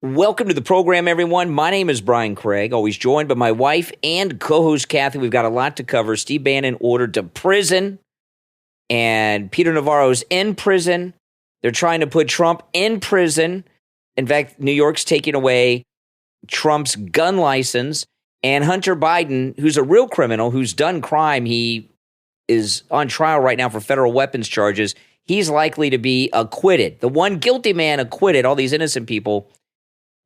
Welcome to the program, everyone. My name is Brian Craig, always joined by my wife and co-host Kathy. We've got a lot to cover. Steve Bannon ordered to prison, and Peter Navarro's in prison. They're trying to put Trump in prison. In fact, New York's taking away Trump's gun license, and Hunter Biden, who's a real criminal, who's done crime, he is on trial right now for federal weapons charges. He's likely to be acquitted. The one guilty man acquitted, all these innocent people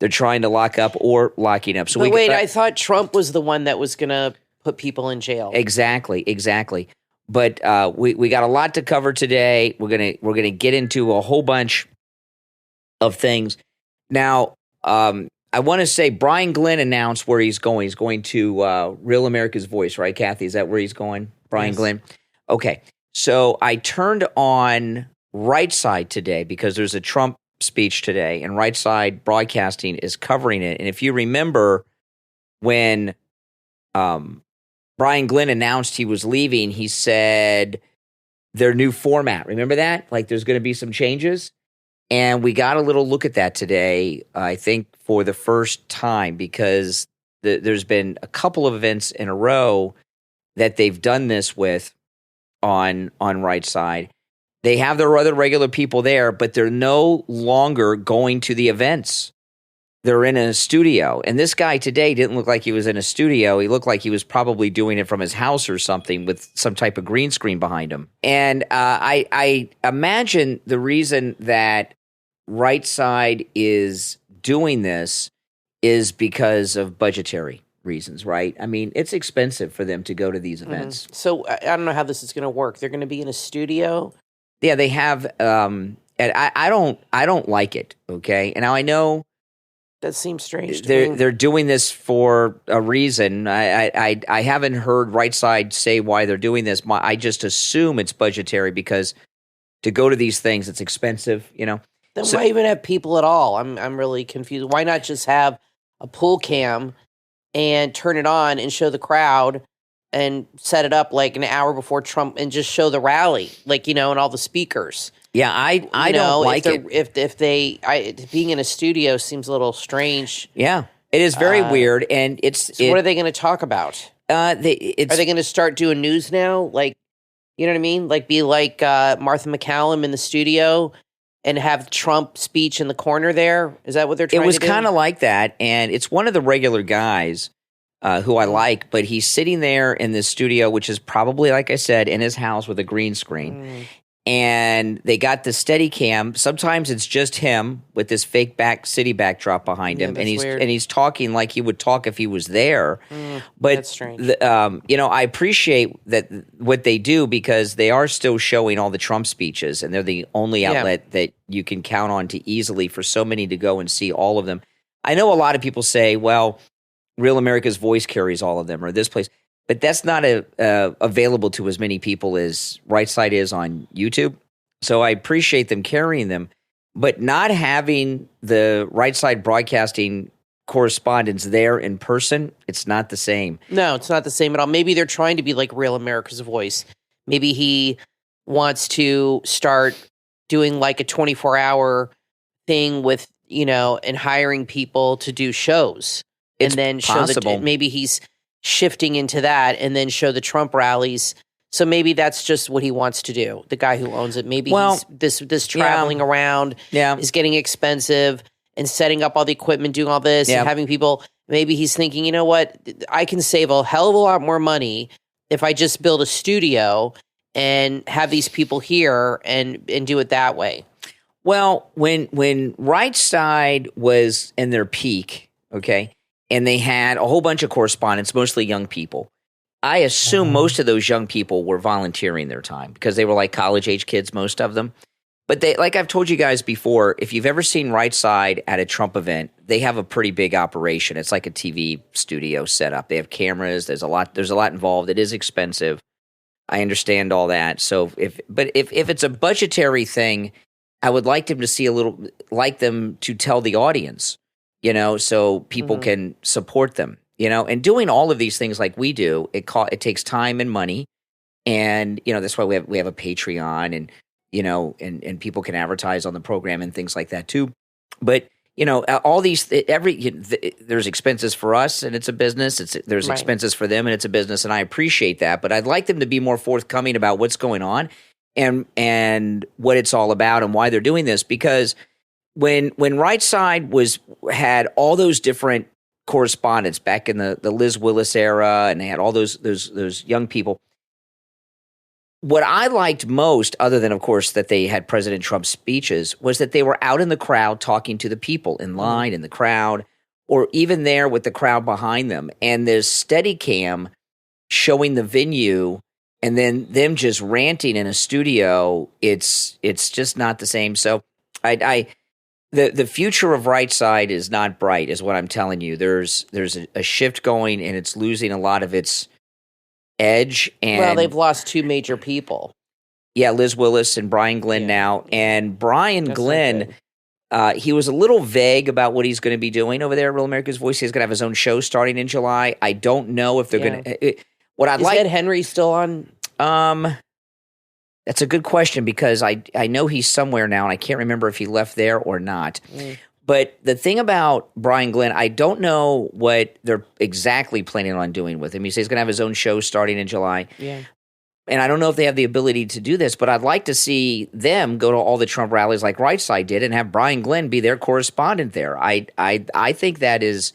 they're trying to lock up or locking up. So I thought Trump was the one that was going to put people in jail. Exactly. But we got a lot to cover today. We're gonna get into a whole bunch of things. Now, I want to say Brian Glenn announced where he's going. He's going to Real America's Voice, right, Kathy? Is that where he's going? Brian Yes. Glenn? Okay. So I turned on Right Side today because there's a Trump speech today, and Right Side Broadcasting is covering it. And if you remember when Brian Glenn announced he was leaving, he said their new format. Remember that? Like there's going to be some changes. And we got a little look at that today, I think, for the first time, because there's been a couple of events in a row that they've done this with on Right Side. They have their other regular people there, but they're no longer going to the events. They're in a studio. And this guy today didn't look like he was in a studio. He looked like he was probably doing it from his house or something with some type of green screen behind him. And I imagine the reason that Right Side is doing this is because of budgetary reasons, right? I mean, it's expensive for them to go to these events. Mm-hmm. So I don't know how this is going to work. They're going to be in a studio. Yeah, they have. And I don't like it. Okay, and now I know that seems strange. They're doing this for a reason. I haven't heard Right Side say why they're doing this. I just assume it's budgetary because to go to these things, it's expensive. You know. Then why even have people at all? I'm really confused. Why not just have a pool cam and turn it on and show the crowd and set it up like an hour before Trump and just show the rally, like, and all the speakers. Yeah, I don't like it. If being in a studio seems a little strange. Yeah, it is very weird, and what are they going to talk about? Are they going to start doing news now? Like, you know what I mean? Like, be like Martha McCallum in the studio and have Trump speech in the corner there? Is that what they're trying to do? It was kind of like that, and it's one of the regular guys who I like, but he's sitting there in this studio, which is probably, like I said, in his house with a green screen. And they got the steady cam. Sometimes it's just him with this fake city backdrop behind him, and he's talking like he would talk if he was there. But that's strange. I appreciate that what they do because they are still showing all the Trump speeches, and they're the only outlet that you can count on to easily for so many to go and see all of them. I know a lot of people say, well, Real America's Voice carries all of them, or this place. But that's not available to as many people as Right Side is on YouTube. So I appreciate them carrying them. But not having the Right Side Broadcasting correspondents there in person, it's not the same. No, it's not the same at all. Maybe they're trying to be like Real America's Voice. Maybe he wants to start doing like a 24-hour thing with, and hiring people to do shows. It's and then possible. Maybe he's shifting into that and then show the Trump rallies. So maybe that's just what he wants to do. The guy who owns it. Maybe this traveling around is getting expensive and setting up all the equipment, doing all this and having people. Maybe he's thinking, you know what? I can save a hell of a lot more money if I just build a studio and have these people here and do it that way. Well, when Right Side was in their peak, okay, and they had a whole bunch of correspondents, mostly young people. I assume most of those young people were volunteering their time because they were like college-age kids, most of them. But they, like I've told you guys before, if you've ever seen Right Side at a Trump event, they have a pretty big operation. It's like a TV studio setup. They have cameras. There's a lot involved. It is expensive. I understand all that. So if it's a budgetary thing, I would like them to tell the audience, so people can support them, and doing all of these things like we do, it takes time and money. And, that's why we have a Patreon and, and people can advertise on the program and things like that too. But all these there's expenses for us and it's a business. There's expenses for them and it's a business, and I appreciate that. But I'd like them to be more forthcoming about what's going on and what it's all about and why they're doing this. Because when Right Side had all those different correspondents back in the Liz Willis era, and they had all those young people. What I liked most, other than, of course, that they had President Trump's speeches, was that they were out in the crowd talking to the people in line, in the crowd, or even there with the crowd behind them. And there's Steadicam showing the venue and then them just ranting in a studio. It's just not the same. So the future of Right Side is not bright, is what I'm telling you. There's a shift going, and it's losing a lot of its edge. And they've lost two major people. Yeah, Liz Willis and Brian Glenn now. And Brian Glenn, he was a little vague about what he's going to be doing over there at Real America's Voice. He's going to have his own show starting in July. I don't know if they're going to. Is Ed Henry still on? That's a good question, because I know he's somewhere now, and I can't remember if he left there or not. But the thing about Brian Glenn, I don't know what they're exactly planning on doing with him. He says he's going to have his own show starting in July. Yeah. And I don't know if they have the ability to do this, but I'd like to see them go to all the Trump rallies like Right Side did and have Brian Glenn be their correspondent there. I think that it's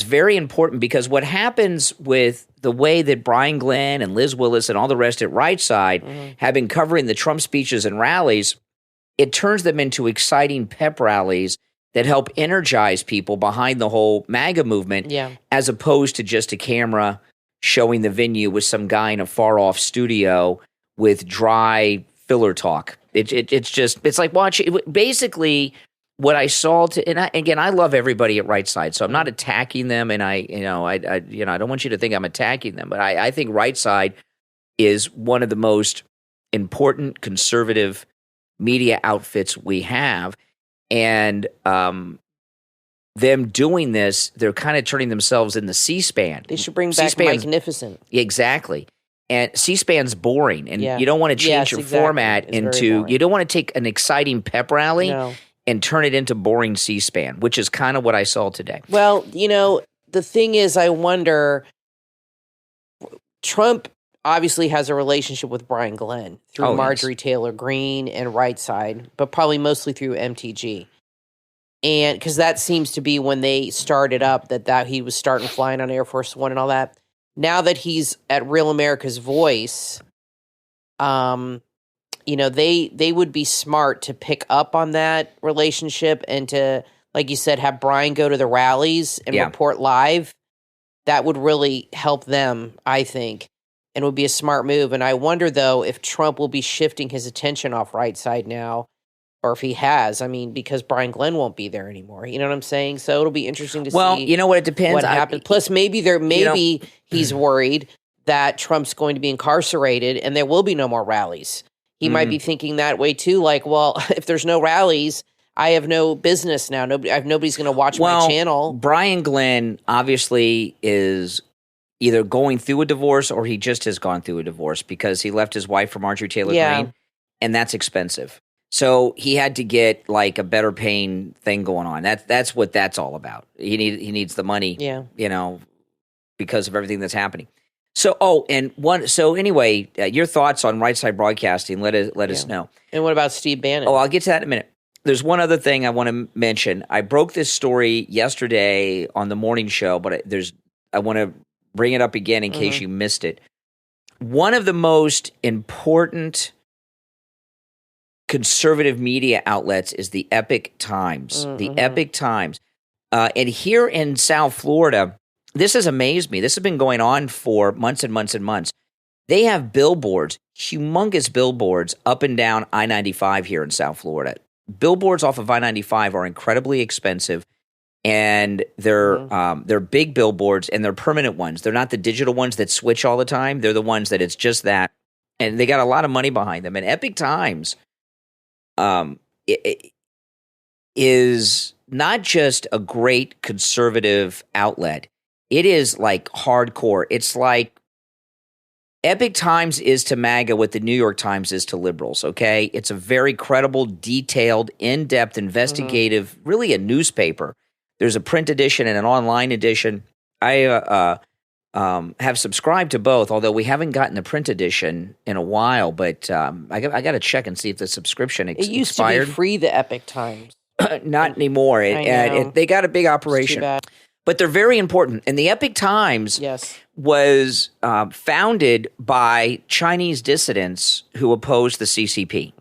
very important, because what happens with the way that Brian Glenn and Liz Willis and all the rest at Right Side have been covering the Trump speeches and rallies, it turns them into exciting pep rallies that help energize people behind the whole MAGA movement, as opposed to just a camera showing the venue with some guy in a far-off studio with dry filler talk. It's like watching – basically what I saw – and again, I love everybody at Right Side, so I'm not attacking them, and I don't want you to think I'm attacking them, but I think Right Side is one of the most important conservative media outfits we have, and them doing this, they're kind of turning themselves into C-SPAN. They should bring back Magnificent. Exactly. And C-SPAN's boring, and you don't want to change your format into – you don't want to take an exciting pep rally and turn it into boring C-SPAN, which is kind of what I saw today. Well, the thing is, I wonder – Trump – obviously has a relationship with Brian Glenn through Marjorie Taylor Greene and Right Side, but probably mostly through MTG. And because that seems to be when they started up, that he was starting flying on Air Force One and all that. Now that he's at Real America's Voice, they would be smart to pick up on that relationship and to, like you said, have Brian go to the rallies and report live. That would really help them, I think. And would be a smart move. And I wonder, though, if Trump will be shifting his attention off Right Side now, or if he has. I mean, because Brian Glenn won't be there anymore. You know what I'm saying? So it'll be interesting to see. Well, you know what? It depends. What happens. Plus, maybe he's worried that Trump's going to be incarcerated and there will be no more rallies. He might be thinking that way, too. Like, well, if there's no rallies, I have no business now. Nobody's going to watch my channel. Brian Glenn obviously is either going through a divorce or he just has gone through a divorce, because he left his wife for Marjorie Taylor Greene, and that's expensive. So he had to get like a better paying thing going on. That's what that's all about. He needs the money, because of everything that's happening. So anyway, your thoughts on Right Side Broadcasting? Let us know. And what about Steve Bannon? Oh, I'll get to that in a minute. There's one other thing I want to mention. I broke this story yesterday on the morning show, but I want to bring it up again in case you missed it. One of the most important conservative media outlets is the Epic Times. The Epic Times. And here in South Florida, this has amazed me. This has been going on for months and months and months. They have billboards, humongous billboards up and down I-95 here in South Florida. Billboards off of I-95 are incredibly expensive. And they're big billboards, and they're permanent ones. They're not the digital ones that switch all the time. They're the ones that it's just that. And they got a lot of money behind them. And Epic Times is not just a great conservative outlet. It is like hardcore. It's like Epic Times is to MAGA what the New York Times is to liberals, okay? It's a very credible, detailed, in-depth, investigative, really a newspaper. There's a print edition and an online edition. I have subscribed to both, although we haven't gotten the print edition in a while, but I got to check and see if the subscription expired. It used to be free, the Epic Times. Not anymore. They got a big operation. But they're very important. And the Epic Times was founded by Chinese dissidents who opposed the CCP.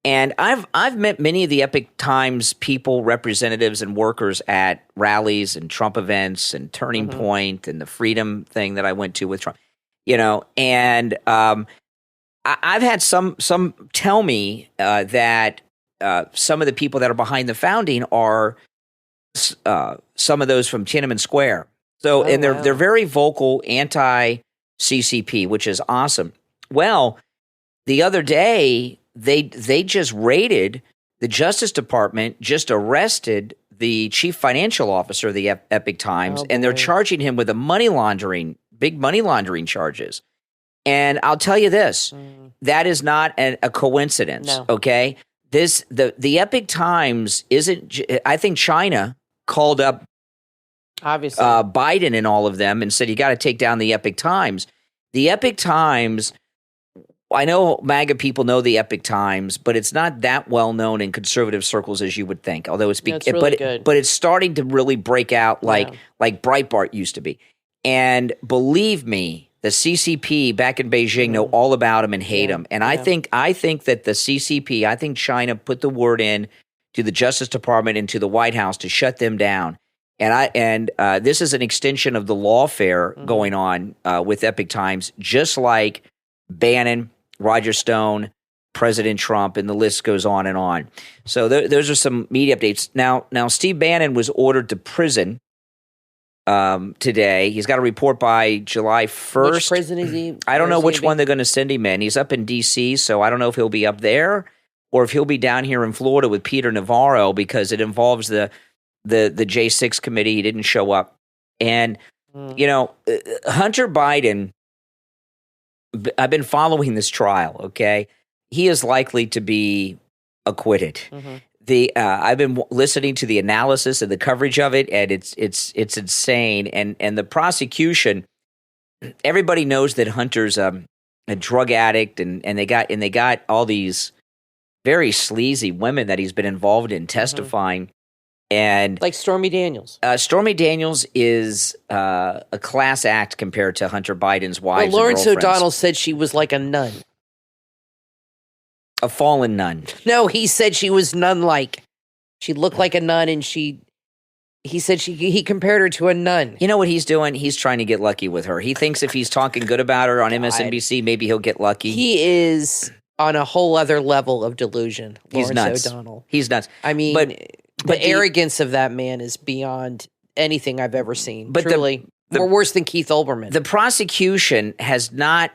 And I've met many of the Epic Times people, representatives, and workers at rallies and Trump events and Turning Point and the Freedom thing that I went to with Trump. And I've had some tell me that some of the people that are behind the founding are some of those from Tiananmen Square. So, they're very vocal anti-CCP, which is awesome. Well, the other day they just raided the Justice Department, just arrested the chief financial officer of the Epic Times, and they're charging him with big money laundering charges. And I'll tell you this, that is not a coincidence. No. Okay, the Epic Times isn't. I think China called up obviously Biden and all of them and said, you got to take down the Epic Times. The Epic Times, I know MAGA people know the Epic Times, but it's not that well known in conservative circles as you would think. Although it's really good. But it's starting to really break out like Breitbart used to be. And believe me, the CCP back in Beijing know all about them and hate them. And I think that the CCP, I think China put the word in to the Justice Department and to the White House to shut them down. And this is an extension of the lawfare going on with Epic Times, just like Bannon, Roger Stone, President Trump, and the list goes on and on. So those are some media updates. Now Steve Bannon was ordered to prison today. He's got a report by July 1st. Which prison is he? I don't know which one they're going to send him in. He's up in D.C., so I don't know if he'll be up there or if he'll be down here in Florida with Peter Navarro, because it involves the J6 committee. He didn't show up. And, Hunter Biden, I've been following this trial, okay? He is likely to be acquitted. I've been listening to the analysis and the coverage of it, and it's insane. And the prosecution, everybody knows that Hunter's a drug addict, and they got all these very sleazy women that he's been involved in testifying. And like Stormy Daniels. Stormy Daniels is a class act compared to Hunter Biden's wives. Well, Lawrence O'Donnell said she was like a nun. A fallen nun. No, he said she was nun-like. She looked like a nun, and he said he compared her to a nun. You know what he's doing? He's trying to get lucky with her. He thinks if he's talking good about her on MSNBC, maybe he'll get lucky. He is on a whole other level of delusion. He's Lawrence nuts. O'Donnell. He's nuts. I mean, but the arrogance of that man is beyond anything I've ever seen. But truly, more worse than Keith Olbermann. The prosecution has not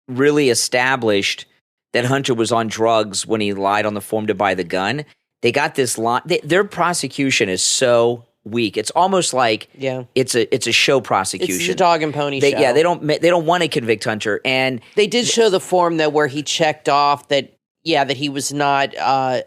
really established that Hunter was on drugs when he lied on the form to buy the gun. They got this line. Their prosecution is so weak. It's almost like it's a show prosecution. It's a dog and pony show. Yeah, they don't want to convict Hunter, and they did show the form where he checked off that he was not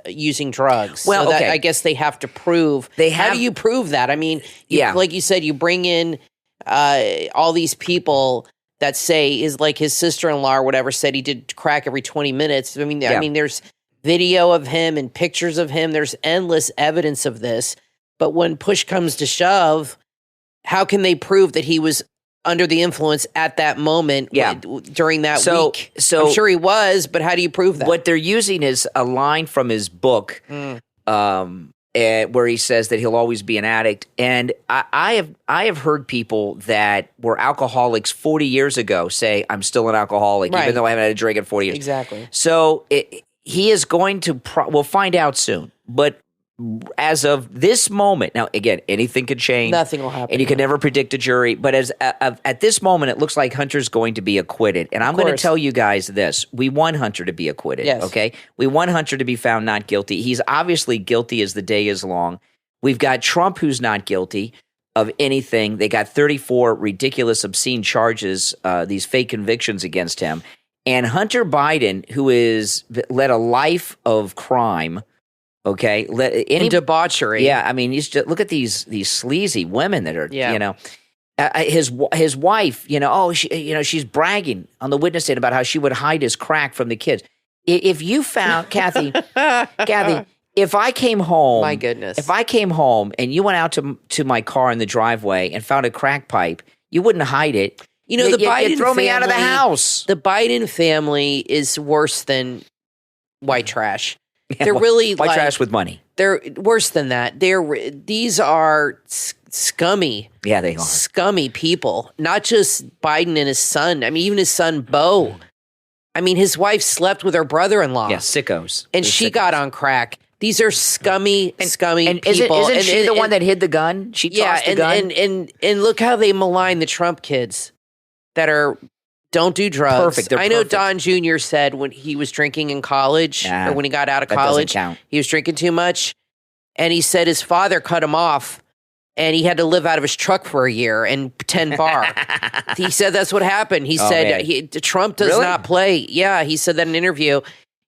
using drugs. Well, so I guess they have to prove. How do you prove that? I mean, like you said, you bring in all these people that say is like his sister-in-law or whatever said he did crack every 20 minutes. I mean, there's video of him and pictures of him. There's endless evidence of this. But when push comes to shove, how can they prove that he was under the influence at that moment during that week? So I'm sure he was, but how do you prove that? What they're using is a line from his book where he says that he'll always be an addict. And I have heard people that were alcoholics 40 years ago say, I'm still an alcoholic, even though I haven't had a drink in 40 years. Exactly. So he is going to we'll find out soon. But as of this moment, now again, anything could change. Nothing will happen. And you can never predict a jury. But at this moment, it looks like Hunter's going to be acquitted. And I'm going to tell you guys this. We want Hunter to be acquitted, okay? We want Hunter to be found not guilty. He's obviously guilty as the day is long. We've got Trump who's not guilty. of anything. They got 34 ridiculous, obscene charges, these fake convictions against him. And Hunter Biden, who is led a life of crime, okay, and debauchery. Yeah, I mean, look at these sleazy women that are, you know, his wife, you know, she's bragging on the witness stand about how she would hide his crack from the kids. If you found Kathy, if I came home, my goodness, if I came home and you went out to my car in the driveway and found a crack pipe, you wouldn't hide it. You know, the Biden throw me out of the house. The Biden family is worse than white trash. Yeah, they're really white trash with money. They're worse than that. These are scummy. Yeah, they are scummy people. Not just Biden and his son. I mean, even his son Beau. I mean, his wife slept with her brother-in-law. Yeah, sickos. And she got on crack. These are scummy and people. Isn't she the one that hid the gun? She tossed the gun. And look how they malign the Trump kids that don't do drugs. Perfect. I know Don Jr. said when he was drinking in college, or when he got out of college, he was drinking too much. And he said his father cut him off, and he had to live out of his truck for a year and pretend bar. He said that's what happened. He said Trump does not play. Yeah, he said that in an interview.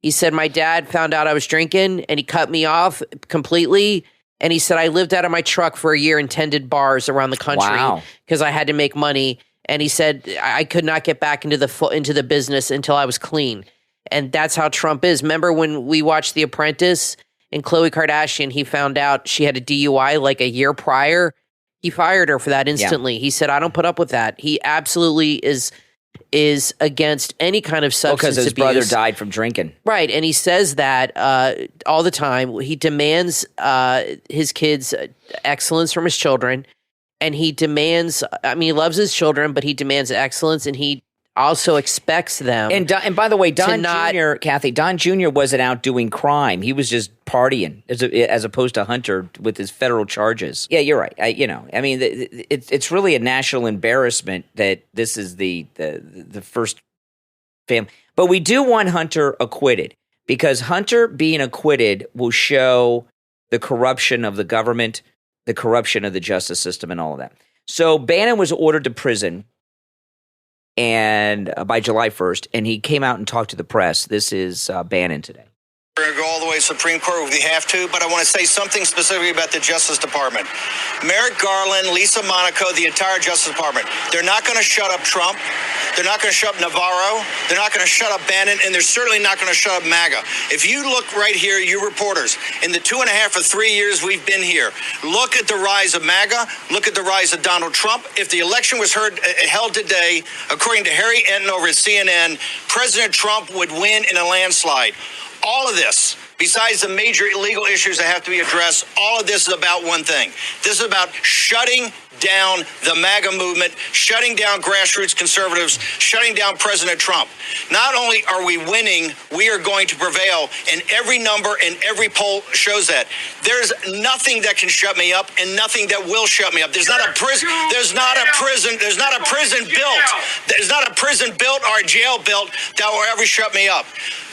He said, my dad found out I was drinking, and he cut me off completely. And he said, I lived out of my truck for a year and tended bars around the country because I had to make money. And he said, I could not get back into the business until I was clean. And that's how Trump is. Remember when we watched The Apprentice and Khloe Kardashian, he found out she had a DUI like a year prior. He fired her for that instantly. Yeah. He said, I don't put up with that. He absolutely is against any kind of substance abuse. Because his brother died from drinking. Right. And he says that all the time. He demands his kids' excellence from his children. And he demands, I mean, he loves his children, but he demands excellence, and he also expects them. And by the way, Don Jr. wasn't out doing crime. He was just partying, as opposed to Hunter with his federal charges. Yeah, you're right. I mean, it's really a national embarrassment that this is the first family. But we do want Hunter acquitted, because Hunter being acquitted will show the corruption of the government, the corruption of the justice system, and all of that. So Bannon was ordered to prison and by July 1st, and he came out and talked to the press. This is Bannon today. We're going to go all the way to Supreme Court if we have to, but I want to say something specifically about the Justice Department. Merrick Garland, Lisa Monaco, the entire Justice Department, they're not going to shut up Trump. They're not going to shut up Navarro. They're not going to shut up Bannon, and they're certainly not going to shut up MAGA. If you look right here, you reporters, in the 2.5 or 3 years we've been here, look at the rise of MAGA, look at the rise of Donald Trump. If the election was held today, according to Harry Enton over at CNN, President Trump would win in a landslide. All of this, besides the major illegal issues that have to be addressed, all of this is about one thing. This is about shutting down the MAGA movement, shutting down grassroots conservatives, shutting down President Trump. Not only are we winning, we are going to prevail, and every number and every poll shows that. There's nothing that can shut me up, and nothing that will shut me up. There's not a prison built or a jail built that will ever shut me up.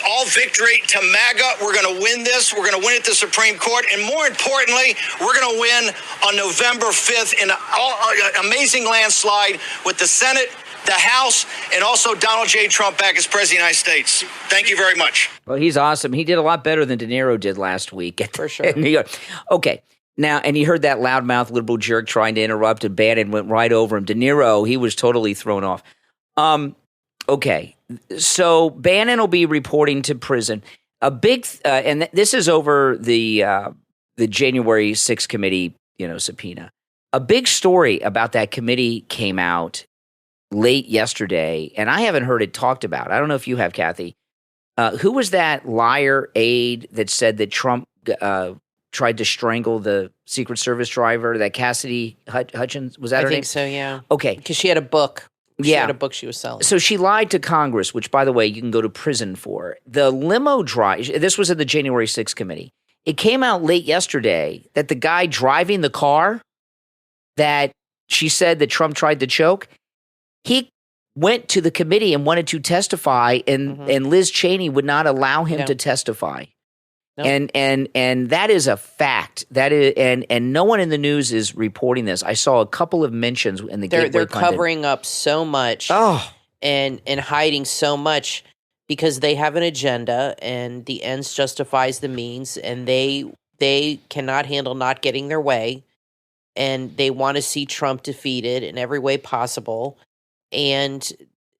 All victory to MAGA. We're going to win this. We're going to win at the Supreme Court. And more importantly, we're going to win on November 5th in an amazing landslide with the Senate, the House, and also Donald J. Trump back as President of the United States. Thank you very much. Well, he's awesome. He did a lot better than De Niro did last week. For sure. New York. Okay. Now, and he heard that loudmouth liberal jerk trying to interrupt, and Bannon went right over him. De Niro, he was totally thrown off. Okay. So Bannon will be reporting to prison. A big, and this is over the January 6th committee, subpoena. A big story about that committee came out late yesterday, and I haven't heard it talked about. I don't know if you have, Kathy. Who was that liar aide that said that Trump tried to strangle the Secret Service driver, that Cassidy Hutchins? Was that her name? I think so, yeah. Okay. Because she had a book. She had a book she was selling. So she lied to Congress, which, by the way, you can go to prison for. The limo drive, this was in the January 6th committee. It came out late yesterday that the guy driving the car that she said that Trump tried to choke, he went to the committee and wanted to testify, and Liz Cheney would not allow him to testify. No. And that is a fact. That is, and no one in the news is reporting this. I saw a couple of mentions in the Gateway They're pundit. covering up so much and hiding so much because they have an agenda and the ends justifies the means, and they cannot handle not getting their way, and they want to see Trump defeated in every way possible. And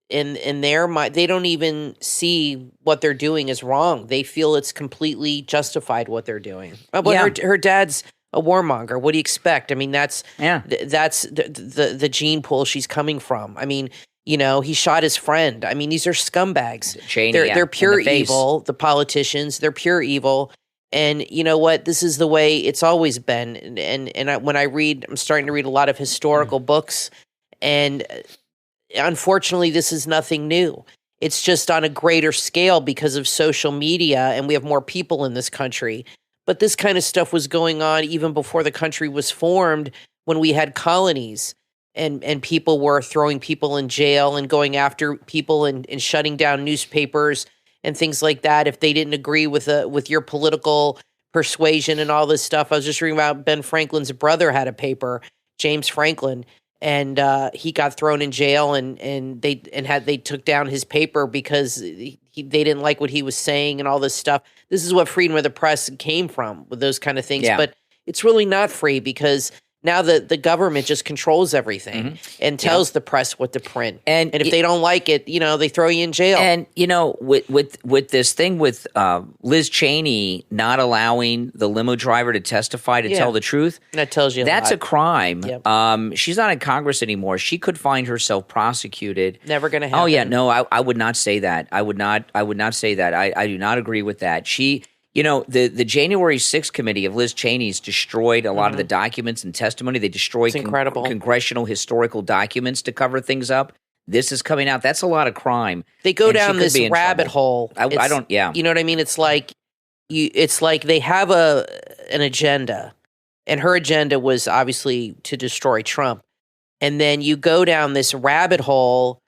in their mind, they don't even see what they're doing is wrong. They feel it's completely justified what they're doing. But her dad's a warmonger. What do you expect? I mean, that's the gene pool she's coming from. I mean, he shot his friend. I mean, these are scumbags. Cheney, they're pure evil. The politicians, they're pure evil. And you know what? This is the way it's always been. And when I read, I'm starting to read a lot of historical books, and unfortunately, this is nothing new. It's just on a greater scale because of social media, and we have more people in this country. But this kind of stuff was going on even before the country was formed, when we had colonies, and people were throwing people in jail and going after people and shutting down newspapers and things like that if they didn't agree with your political persuasion and all this stuff. I was just reading about Ben Franklin's brother had a paper, James Franklin, and he got thrown in jail, and they took down his paper because they didn't like what he was saying and all this stuff. This is what freedom of the press came from, with those kind of things. Yeah. But it's really not free, because now the government just controls everything and tells the press what to print. And if they don't like it, they throw you in jail. And, with this thing with Liz Cheney not allowing the limo driver to testify to tell the truth, that tells you that's a a crime. Yep. She's not in Congress anymore. She could find herself prosecuted. Never going to happen. Oh, yeah. No, I would not say that. I would not say that. I do not agree with that. The January 6th committee of Liz Cheney's destroyed a lot of the documents and testimony. They destroyed congressional historical documents to cover things up. This is coming out. That's a lot of crime. They go down this rabbit hole. I don't. Yeah. You know what I mean? It's like they have an agenda, and her agenda was obviously to destroy Trump. And then you go down this rabbit hole,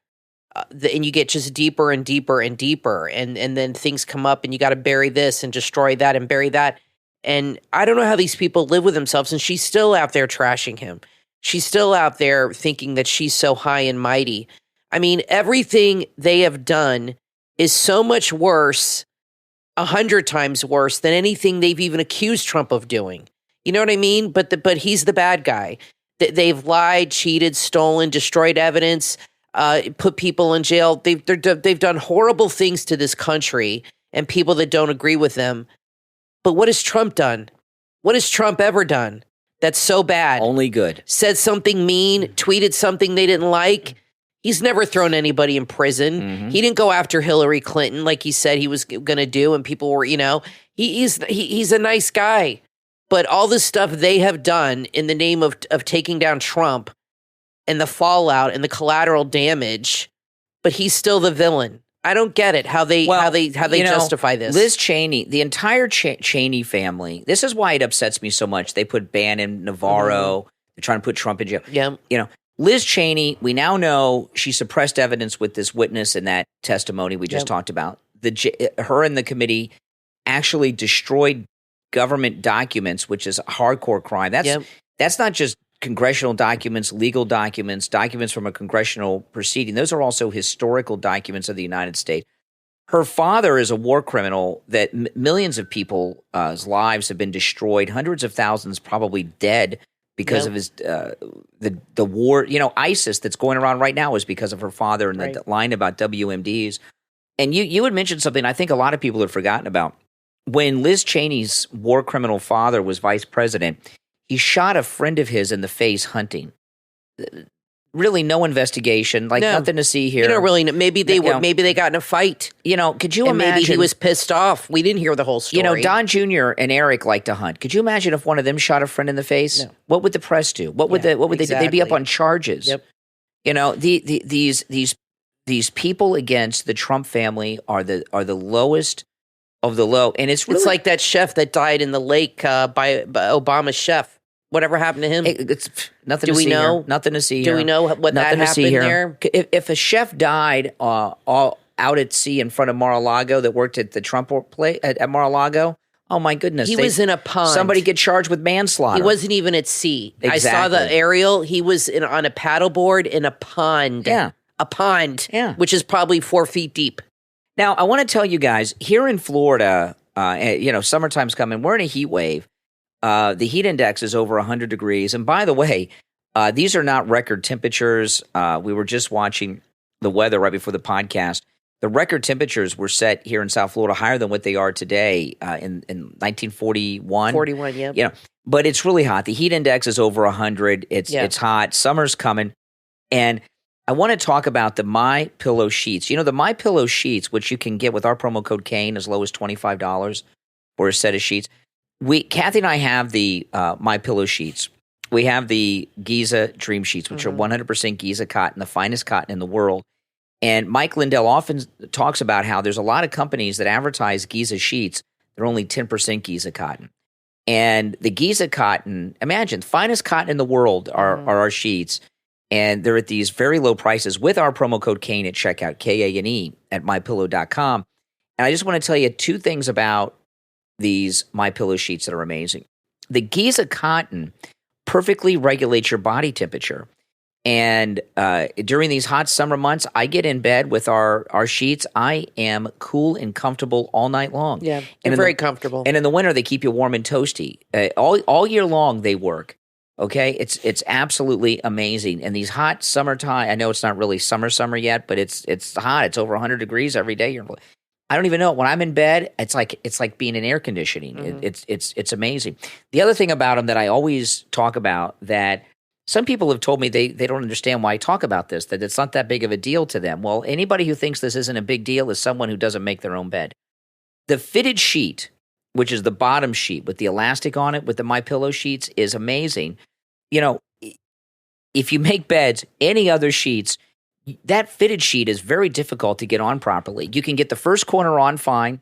and you get just deeper and deeper and deeper, and then things come up, and you got to bury this and destroy that and bury that. And I don't know how these people live with themselves, and she's still out there trashing him. She's still out there thinking that she's so high and mighty. I mean, everything they have done is so much worse, 100 times worse than anything they've even accused Trump of doing. You know what I mean? But he's the bad guy. They've lied, cheated, stolen, destroyed evidence, put people in jail. They've done horrible things to this country and people that don't agree with them. But what has Trump done? What has Trump ever done that's so bad? Only good. Said something mean, tweeted something they didn't like. He's never thrown anybody in prison. Mm-hmm. He didn't go after Hillary Clinton like he said he was going to do, and people were, he's a nice guy. But all the stuff they have done in the name of taking down Trump, and the fallout and the collateral damage, but he's still the villain. I don't get it how they justify this. Liz Cheney, the entire Cheney family. This is why it upsets me so much. They put Bannon, Navarro. They're trying to put Trump in jail. Yeah. Liz Cheney. We now know she suppressed evidence with this witness in that testimony we just talked about. Her and the committee actually destroyed government documents, which is a hardcore crime. That's not just congressional documents, legal documents, documents from a congressional proceeding. Those are also historical documents of the United States. Her father is a war criminal that millions of people's lives have been destroyed, hundreds of thousands probably dead because of his the war. ISIS that's going around right now is because of her father and the line about WMDs. And you had mentioned something I think a lot of people have forgotten about. When Liz Cheney's war criminal father was vice president, he shot a friend of his in the face hunting. Really, no investigation, nothing to see here. You don't really know. Maybe they got in a fight. Could you imagine? Maybe he was pissed off. We didn't hear the whole story. Don Jr. and Eric like to hunt. Could you imagine if one of them shot a friend in the face? No. What would the press do? What would they do? They'd be up on charges. Yep. These people against the Trump family are the lowest of the low, and it's like that chef that died in the lake by Obama's chef. Whatever happened to him? It's nothing. Nothing to see here. Do we know what that happened there? If a chef died all out at sea in front of Mar-a-Lago that worked at the Trump place at Mar-a-Lago, Oh, my goodness. He was in a pond. Somebody get charged with manslaughter. He wasn't even at sea. Exactly. I saw the aerial. He was on a paddleboard in a pond. Yeah. A pond, which is probably 4 feet deep. Now, I want to tell you guys, here in Florida, summertime's coming. We're in a heat wave. The heat index is over 100 degrees. And by the way, these are not record temperatures. We were just watching the weather right before the podcast. The record temperatures were set here in South Florida higher than what they are today in 1941. 41, yeah. But it's really hot. The heat index is over 100. It's hot. Summer's coming. And I want to talk about the My Pillow sheets. The My Pillow sheets, which you can get with our promo code Kane as low as $25 for a set of sheets. Kathy and I have the My Pillow sheets. We have the Giza Dream Sheets, which are 100% Giza cotton, the finest cotton in the world. And Mike Lindell often talks about how there's a lot of companies that advertise Giza sheets. They're only 10% Giza cotton. And the Giza cotton, imagine, finest cotton in the world are our sheets. And they're at these very low prices with our promo code Kane at checkout, Kane at mypillow.com. And I just want to tell you two things about these My Pillow sheets that are amazing. The Giza cotton perfectly regulates your body temperature. And during these hot summer months, I get in bed with our sheets. I am cool and comfortable all night long. Yeah, and very comfortable. And in the winter, they keep you warm and toasty. All year long, they work. Okay, it's absolutely amazing. And these hot summertime, I know it's not really summer yet, but it's hot. It's over 100 degrees every day. I don't even know. When I'm in bed, it's like being in air conditioning. It's amazing. The other thing about them that I always talk about that some people have told me they don't understand why I talk about this, that it's not that big of a deal to them. Well, anybody who thinks this isn't a big deal is someone who doesn't make their own bed. The fitted sheet, which is the bottom sheet with the elastic on it with the My Pillow sheets, is amazing. If you make beds, any other sheets, that fitted sheet is very difficult to get on properly. You can get the first corner on fine.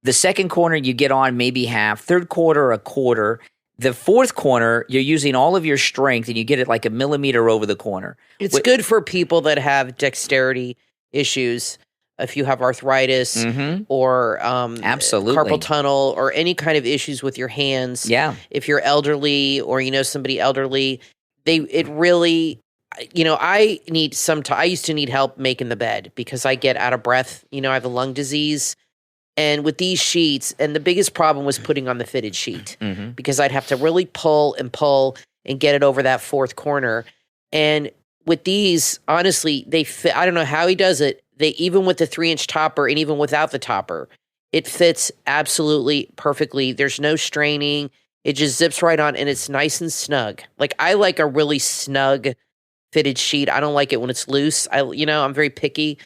The second corner you get on maybe half. Third quarter, a quarter. The fourth corner, you're using all of your strength and you get it like a millimeter over the corner. It's good for people that have dexterity issues. If you have arthritis or absolutely carpal tunnel or any kind of issues with your hands. Yeah. If you're elderly or somebody elderly, it really, I need I used to need help making the bed because I get out of breath. I have a lung disease. And with these sheets, and the biggest problem was putting on the fitted sheet because I'd have to really pull and get it over that fourth corner. And with these, honestly, they fit. I don't know how he does it. Even with the 3-inch topper and even without the topper, it fits absolutely perfectly. There's no straining. It just zips right on and it's nice and snug. Like I like a really snug fitted sheet. I don't like it when it's loose. I'm very picky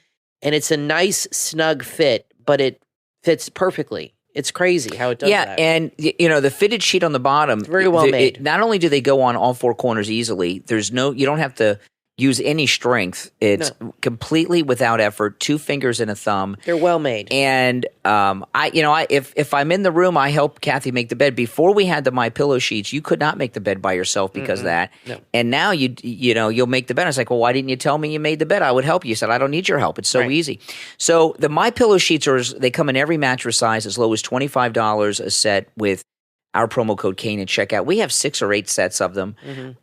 and it's a nice snug fit, but it fits perfectly. It's crazy how it does that. Yeah, and the fitted sheet on the bottom, it's very well made. Not only do they go on all four corners easily, you don't have to use any strength. It's completely without effort, 2 fingers and a thumb. They're well made. And if I'm in the room, I help Kathy make the bed. Before we had the My Pillow sheets, you could not make the bed by yourself because of that. No. And now you'll make the bed. I was like, well, why didn't you tell me you made the bed? I would help you. You said, I don't need your help. It's so easy. So the My Pillow sheets they come in every mattress size as low as $25 a set with our promo code Kane at checkout. We have 6 or 8 sets of them,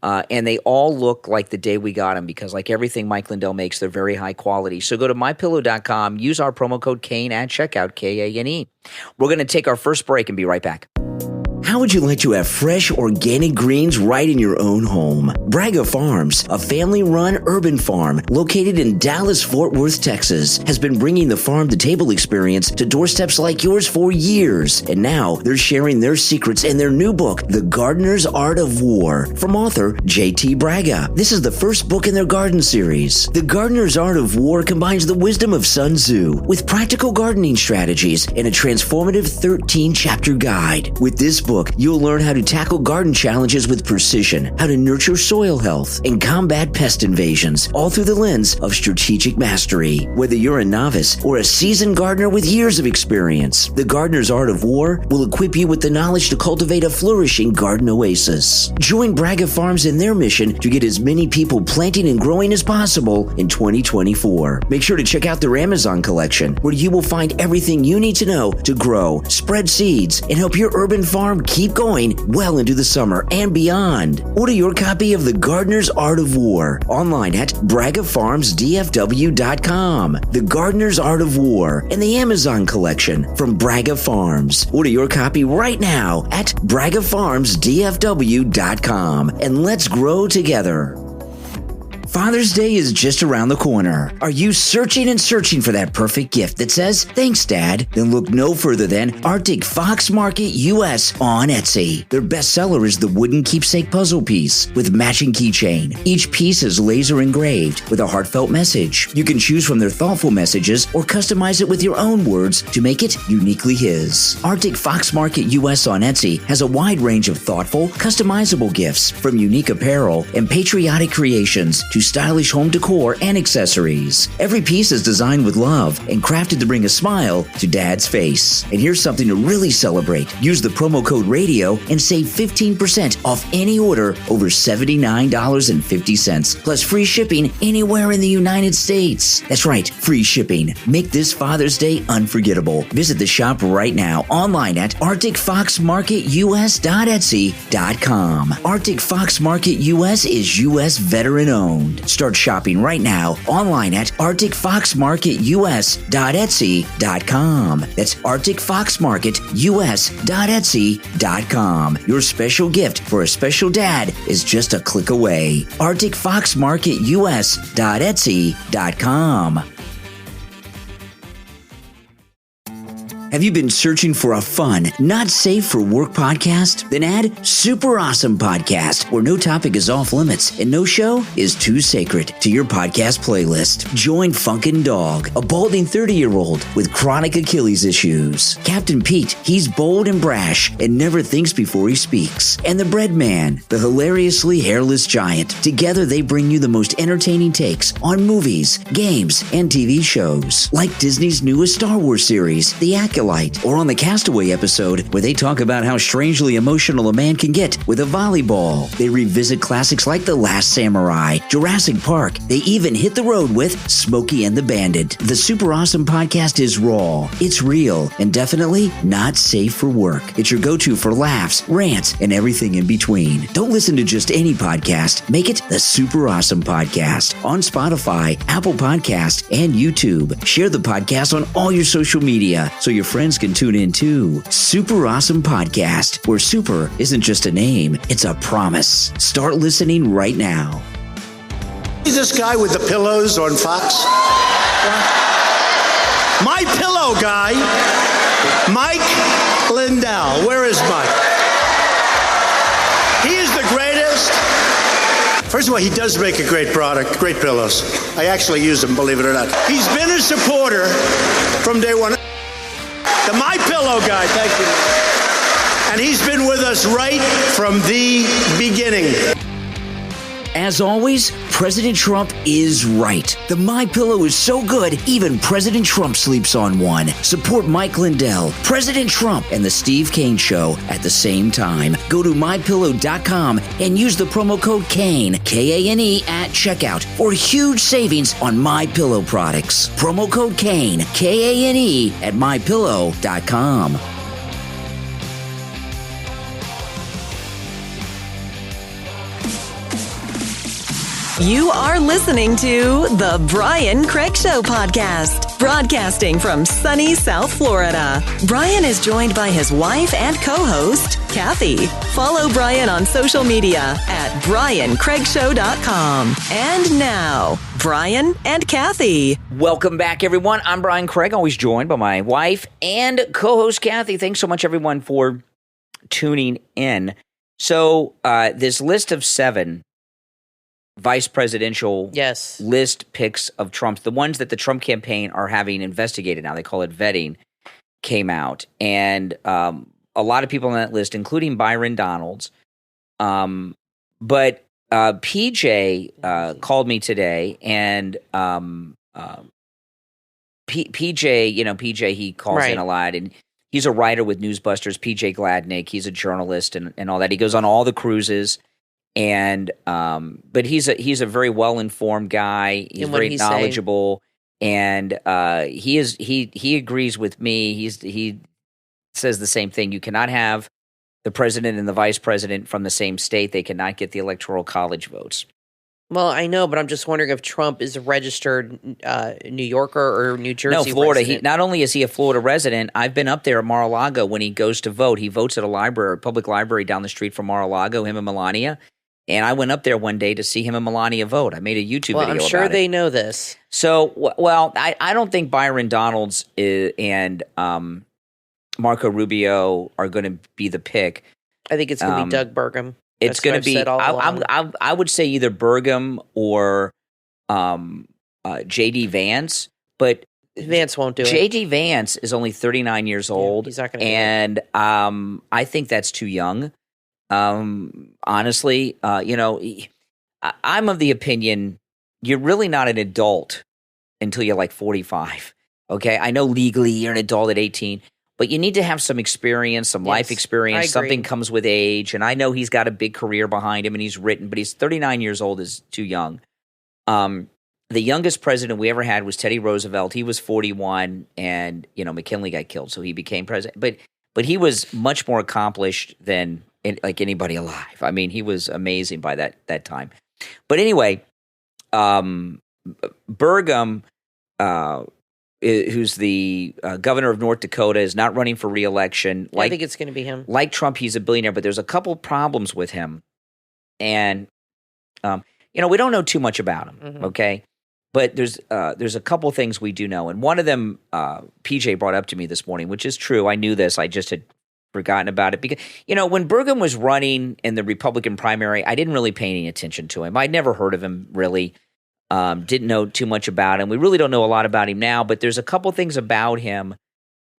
and they all look like the day we got them because like everything Mike Lindell makes, they're very high quality. So go to mypillow.com, use our promo code Kane at checkout, Kane. We're going to take our first break and be right back. How would you like to have fresh, organic greens right in your own home? Braga Farms, a family-run urban farm located in Dallas-Fort Worth, Texas, has been bringing the farm-to-table experience to doorsteps like yours for years. And now they're sharing their secrets in their new book, The Gardener's Art of War, from author J.T. Braga. This is the first book in their garden series. The Gardener's Art of War combines the wisdom of Sun Tzu with practical gardening strategies and a transformative 13-chapter guide. With this book, book, you'll learn how to tackle garden challenges with precision, how to nurture soil health, and combat pest invasions, all through the lens of strategic mastery. Whether you're a novice or a seasoned gardener with years of experience, The Gardener's Art of War will equip you with the knowledge to cultivate a flourishing garden oasis. Join Braga Farms in their mission to get as many people planting and growing as possible in 2024. Make sure to check out their Amazon collection, where you will find everything you need to know to grow, spread seeds, and help your urban farm keep going well into the summer and beyond. Order your copy of The Gardener's Art of War online at BragaFarmsDFW.com. The Gardener's Art of War and the Amazon collection from Braga Farms. Order your copy right now at BragaFarmsDFW.com, and let's grow together. Father's Day is just around the corner. Are you searching and searching for that perfect gift that says, "Thanks, Dad"? Then look no further than ActicFox Market US on Etsy. Their bestseller is the wooden keepsake puzzle piece with matching keychain. Each piece is laser engraved with a heartfelt message. You can choose from their thoughtful messages or customize it with your own words to make it uniquely his. ActicFox Market US on Etsy has a wide range of thoughtful, customizable gifts, from unique apparel and patriotic creations to stylish home decor and accessories. Every piece is designed with love and crafted to bring a smile to Dad's face. And here's something to really celebrate. Use the promo code RADIO and save 15% off any order over $79.50, plus free shipping anywhere in the United States. That's right, free shipping. Make this Father's Day unforgettable. Visit the shop right now online at ActicFoxMarketUS.Etsy.com. ActicFox Market US is US veteran owned. Start shopping right now online at ActicFoxMarketUS.Etsy.com. That's ActicFoxMarketUS.Etsy.com. Your special gift for a special dad is just a click away. ActicFoxMarketUS.Etsy.com. Have you been searching for a fun, not safe for work podcast? Then add Super Awesome Podcast, where no topic is off limits and no show is too sacred, to your podcast playlist. Join Funkin' Dog, a balding 30-year-old with chronic Achilles issues. Captain Pete, he's bold and brash and never thinks before he speaks. And the Bread Man, the hilariously hairless giant. Together they bring you the most entertaining takes on movies, games, and TV shows. Like Disney's newest Star Wars series, The Acolyte, or on the Castaway episode, where they talk about how strangely emotional a man can get with a volleyball. They revisit classics like The Last Samurai, Jurassic Park. They even hit the road with Smokey and the Bandit. The Super Awesome Podcast is raw, it's real, and definitely not safe for work. It's your go-to for laughs, rants, and everything in between. Don't listen to just any podcast. Make it the Super Awesome Podcast on Spotify, Apple Podcasts, and YouTube. Share the podcast on all your social media so your friends can tune in too. Super Awesome Podcast, where super isn't just a name, it's a promise. Start listening right now. See this guy with the pillows on Fox? My pillow guy, Mike Lindell. Where is Mike? He is the greatest. First of all, he does make a great product, great pillows. I actually use them, believe it or not. He's been a supporter from day one. The My Pillow guy, thank you. And he's been with us right from the beginning. As always, President Trump is right. The My Pillow is so good, even President Trump sleeps on one. Support Mike Lindell, President Trump, and the Steve Kane Show at the same time. Go to MyPillow.com and use the promo code KANE, K-A-N-E, at checkout for huge savings on My Pillow products. Promo code KANE, K-A-N-E, at MyPillow.com. You are listening to The Brian Craig Show podcast, broadcasting from sunny South Florida. Brian is joined by his wife and co-host, Kathy. Follow Brian on social media at BrianCraigShow.com. And now, Brian and Kathy. Welcome back, everyone. I'm Brian Craig, always joined by my wife and co-host, Kathy. Thanks so much, everyone, for tuning in. So this list of 7 vice presidential list picks of Trump's, the ones that the Trump campaign are having investigated now, they call it vetting, came out. And a lot of people on that list, including Byron Donalds. But PJ called me today, and PJ, he calls in a lot, and he's a writer with Newsbusters. PJ Gladnick, he's a journalist and all that. He goes on all the cruises, and but he's a very well informed guy. He's very knowledgeable, and he agrees with me. He says the same thing. You cannot have the president and the vice president from the same state. They cannot get the Electoral College votes. Well, I know, but I'm just wondering if Trump is a registered New Yorker or New Jersey resident. No, Florida. Resident. Not only is he a Florida resident, I've been up there at Mar-a-Lago when he goes to vote. He votes at a library, public library down the street from Mar-a-Lago, him and Melania. And I went up there one day to see him and Melania vote. I made a YouTube video about it. I'm sure they know this. So, well, I don't think Byron Donalds and Marco Rubio are going to be the pick. I think it's going to be Doug Burgum. It's going to be. I would say either Burgum or J.D. Vance, but Vance won't do it. J.D. Vance is only 39 years old. He's not going to. And I think that's too young. Honestly, I'm of the opinion you're really not an adult until you're like 45. Okay, I know legally you're an adult at 18. But you need to have some experience, some life experience. Something comes with age. And I know he's got a big career behind him and he's written, but he's 39 years old is too young. The youngest president we ever had was Teddy Roosevelt. He was 41 and, McKinley got killed. So he became president. But he was much more accomplished than anybody alive. I mean, he was amazing by that time. But anyway, Burgum, who's the governor of North Dakota, is not running for re-election. I think it's going to be him. Like Trump, he's a billionaire, but there's a couple problems with him. And, we don't know too much about him, okay? But there's a couple things we do know. And one of them, PJ brought up to me this morning, which is true. I knew this. I just had forgotten about it. Because, when Burgum was running in the Republican primary, I didn't really pay any attention to him. I'd never heard of him, really. Didn't know too much about him. We really don't know a lot about him now, but there's a couple things about him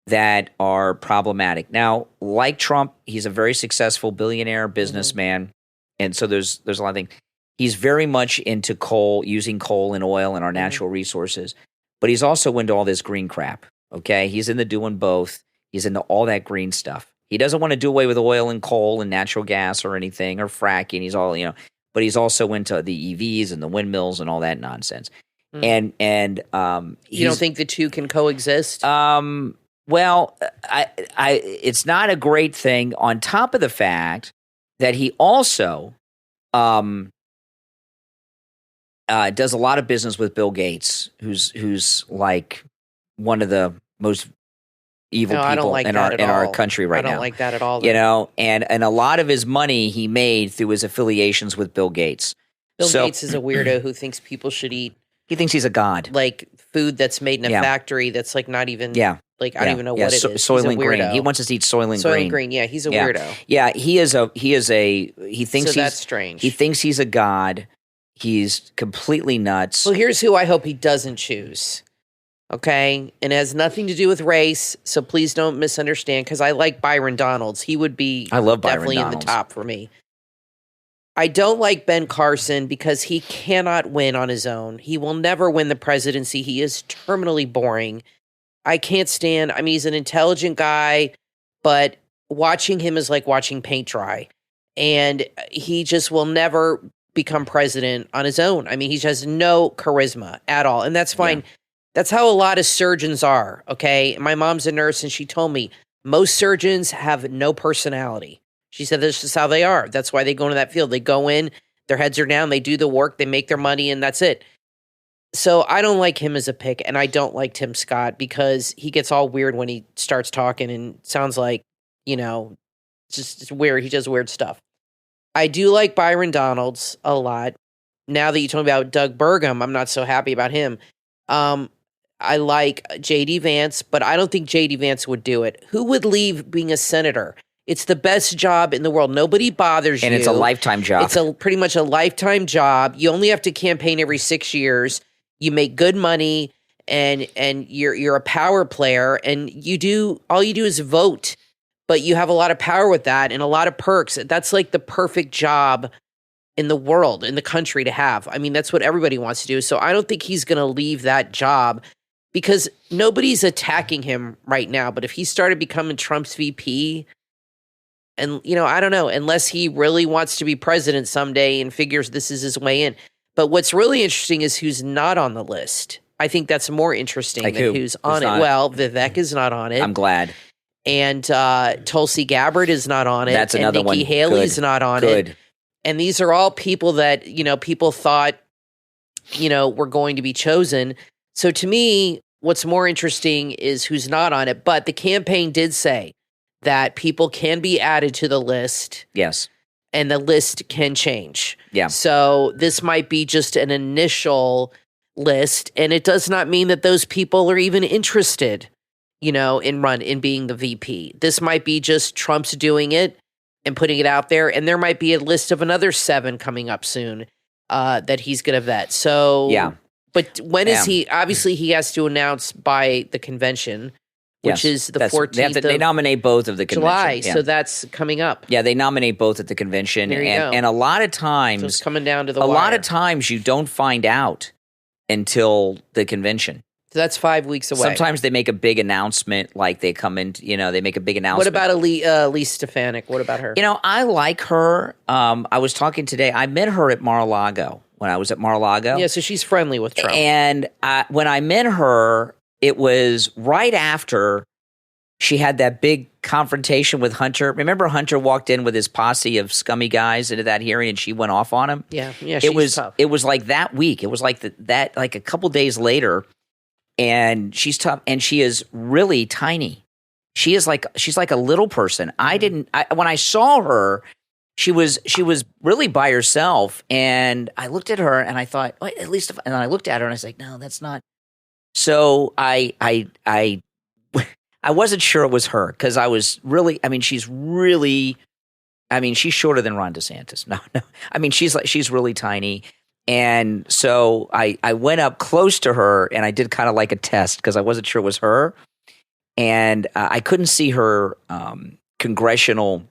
that are problematic. Now, like Trump, he's a very successful billionaire businessman, and so there's a lot of things. He's very much into coal, using coal and oil and our natural resources, but he's also into all this green crap, okay? He's into doing both. He's into all that green stuff. He doesn't want to do away with oil and coal and natural gas or anything or fracking. He's all, but he's also into the EVs and the windmills and all that nonsense. And you don't think the two can coexist? Well, it's not a great thing. On top of the fact that he also does a lot of business with Bill Gates, who's like one of the most evil people in our country right now. I don't like that at all. And a lot of his money he made through his affiliations with Bill Gates. Bill Gates is a weirdo who thinks people should eat. He thinks he's a god. Like food that's made in a factory that's like not even. Yeah. Like I don't even know what it is. Soylent Green. He wants us to eat Soylent Green. Soylent Green. Yeah, he's a weirdo. Yeah, he thinks that's strange. He thinks he's a god. He's completely nuts. Well, here's who I hope he doesn't choose. Okay, and it has nothing to do with race, so please don't misunderstand, because I like Byron Donalds. He would be definitely in the top for me. I don't like Ben Carson because he cannot win on his own. He will never win the presidency. He is terminally boring. I can't stand, he's an intelligent guy, but watching him is like watching paint dry. And he just will never become president on his own. He has no charisma at all, and that's fine. Yeah. That's how a lot of surgeons are, okay? My mom's a nurse, and she told me most surgeons have no personality. She said this is how they are. That's why they go into that field. They go in, their heads are down, they do the work, they make their money, and that's it. So I don't like him as a pick, and I don't like Tim Scott because he gets all weird when he starts talking and sounds like, just weird. He does weird stuff. I do like Byron Donalds a lot. Now that you told me about Doug Burgum, I'm not so happy about him. I like J.D. Vance, but I don't think J.D. Vance would do it. Who would leave being a senator? It's the best job in the world. Nobody bothers you. And it's a lifetime job. It's pretty much a lifetime job. You only have to campaign every 6 years. You make good money, and you're a power player, and all you do is vote. but you have a lot of power with that and a lot of perks. That's like the perfect job in the world, in the country to have. I mean, that's what everybody wants to do. So I don't think he's going to leave that job because nobody's attacking him right now. But if he started becoming Trump's VP, and, I don't know, unless he really wants to be president someday and figures this is his way in. But what's really interesting is who's not on the list. I think that's more interesting than who's on it. Well, Vivek is not on it. I'm glad. And Tulsi Gabbard is not on it. That's another one. Nikki Haley's not on it. And these are all people that, people thought, were going to be chosen. So to me, what's more interesting is who's not on it. But the campaign did say that people can be added to the list. Yes. And the list can change. Yeah. So this might be just an initial list. And it does not mean that those people are even interested, in being the VP. This might be just Trump's doing it and putting it out there. And there might be a list of another 7 coming up soon that he's going to vet. So, yeah. But when is he? Obviously, he has to announce by the convention, which is the 14th they nominate both of the convention. July, yeah. so that's coming up. Yeah, they nominate both at the convention. There you go. And a lot of times, so it's coming down to the wire. A lot of times you don't find out until the convention. So that's 5 weeks away. Sometimes they make a big announcement, like they come in, they make a big announcement. What about Lee Stefanik? What about her? I like her. I was talking today. I met her at Mar-a-Lago when I was at Mar-a-Lago. Yeah, so she's friendly with Trump. And when I met her, it was right after she had that big confrontation with Hunter. Remember Hunter walked in with his posse of scummy guys into that hearing and she went off on him? Yeah, she's tough. It was like that week. It was like like a couple days later, and she's tough, and she is really tiny. She's like a little person. When I saw her, she was really by herself, and I looked at her and I thought, well, at least, and I looked at her and I was like, no, that's not. So I wasn't sure it was her because I was really. I mean, she's shorter than Ron DeSantis. No. I mean, she's really tiny. And so I went up close to her and I did kind of like a test because I wasn't sure it was her. And I couldn't see her congressional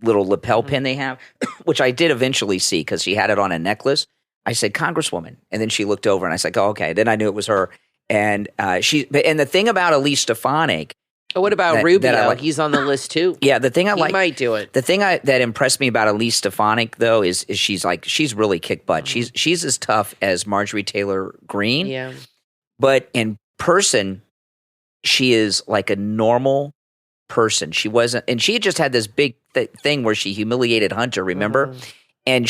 little lapel pin they have, which I did eventually see because she had it on a necklace. I said, Congresswoman. And then she looked over and I said, oh, okay. Then I knew it was her. And and the thing about Elise Stefanik. Oh, what about Rubio? He's on the list too. Yeah, the thing he might do it. The thing that impressed me about Elise Stefanik though is she's really kick butt. Mm-hmm. She's as tough as Marjorie Taylor Greene. Yeah, but in person, she is like a normal person. She wasn't, and she just had this big thing where she humiliated Hunter. Remember? Mm-hmm. And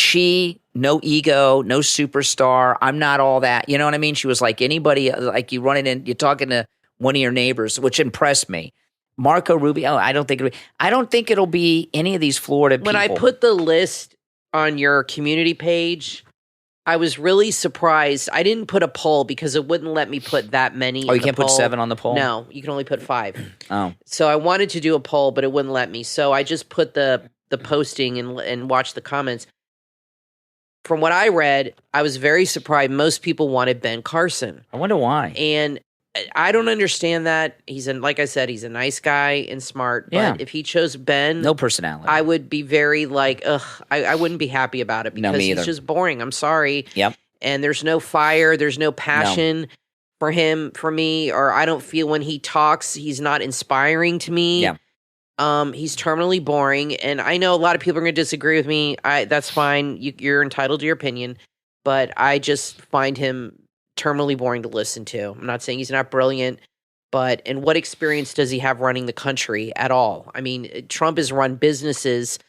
no ego, no superstar. I'm not all that. You know what I mean? She was like anybody, like you running in, you're talking to one of your neighbors, which impressed me. Marco Rubio, I don't think it'll be any of these Florida people. When I put the list on your community page, I was really surprised. I didn't put a poll because it wouldn't let me put that many. Oh, you can't put 7 on the poll? No, you can only put 5. Oh. So I wanted to do a poll, but it wouldn't let me. So I just put the posting and watched the comments. From what I read, I was very surprised. Most people wanted Ben Carson. I wonder why. And I don't understand that. Like I said, he's a nice guy and smart. But if he chose Ben, no personality, I would be very I wouldn't be happy about it because he's just boring. I'm sorry. Yep. And there's no fire. There's no passion for him, for me, or I don't feel when he talks, he's not inspiring to me. Yeah. He's terminally boring, and I know a lot of people are going to disagree with me. That's fine. You're entitled to your opinion, but I just find him terminally boring to listen to. I'm not saying he's not brilliant, and what experience does he have running the country at all? I mean, Trump has run businesses.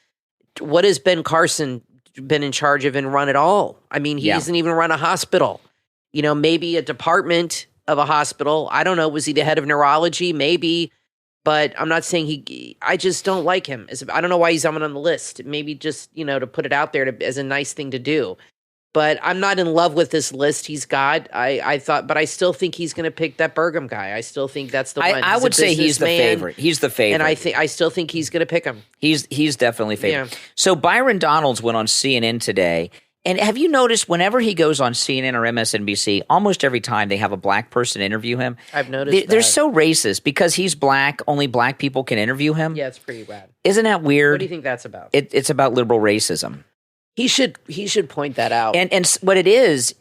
What has Ben Carson been in charge of and run at all? I mean, he hasn't even run a hospital. Maybe a department of a hospital. I don't know. Was he the head of neurology? Maybe. But I'm not saying I just don't like him. I don't know why he's on the list. Maybe just, to put it out there as a nice thing to do. But I'm not in love with this list he's got. But I still think he's going to pick that Burgum guy. I still think that's the one. I would say he's the favorite. He's the favorite. And I still think he's going to pick him. He's definitely favorite. Yeah. So Byron Donalds went on CNN today, And have you noticed whenever he goes on CNN or MSNBC, almost every time they have a black person interview him? I've noticed they're so racist because he's black. Only black people can interview him. Yeah, it's pretty rad. Isn't that weird? What do you think that's about? It's about liberal racism. He should point that out. And what it is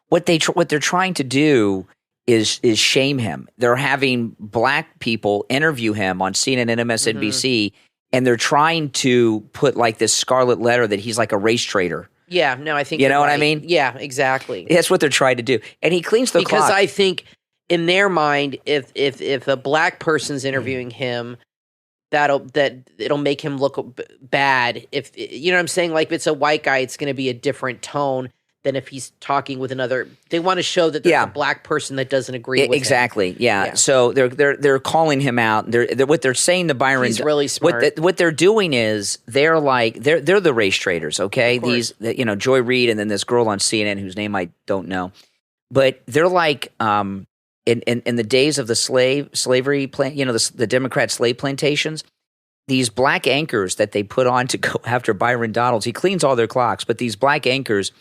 what they're trying to do is shame him. They're having black people interview him on CNN and MSNBC, and they're trying to put like this scarlet letter that he's like a race traitor. Yeah, no, I think you know what I mean. Yeah, exactly. That's what they're trying to do, and he cleans the clock. Because I think in their mind, if a black person's interviewing him, it'll make him look bad. If you know what I'm saying, like if it's a white guy, it's going to be a different tone than if he's talking with another. They want to show that there's a black person that doesn't agree with him. Exactly. Yeah. So they're calling him out. They're what they're saying to Byron. He's really smart. What they're doing is they're the race traders. Okay. These Joy Reid and then this girl on CNN whose name I don't know, but they're like in the days of the slavery plant. The Democrat slave plantations. These black anchors that they put on to go after Byron Donalds. He cleans all their clocks, but these black anchors.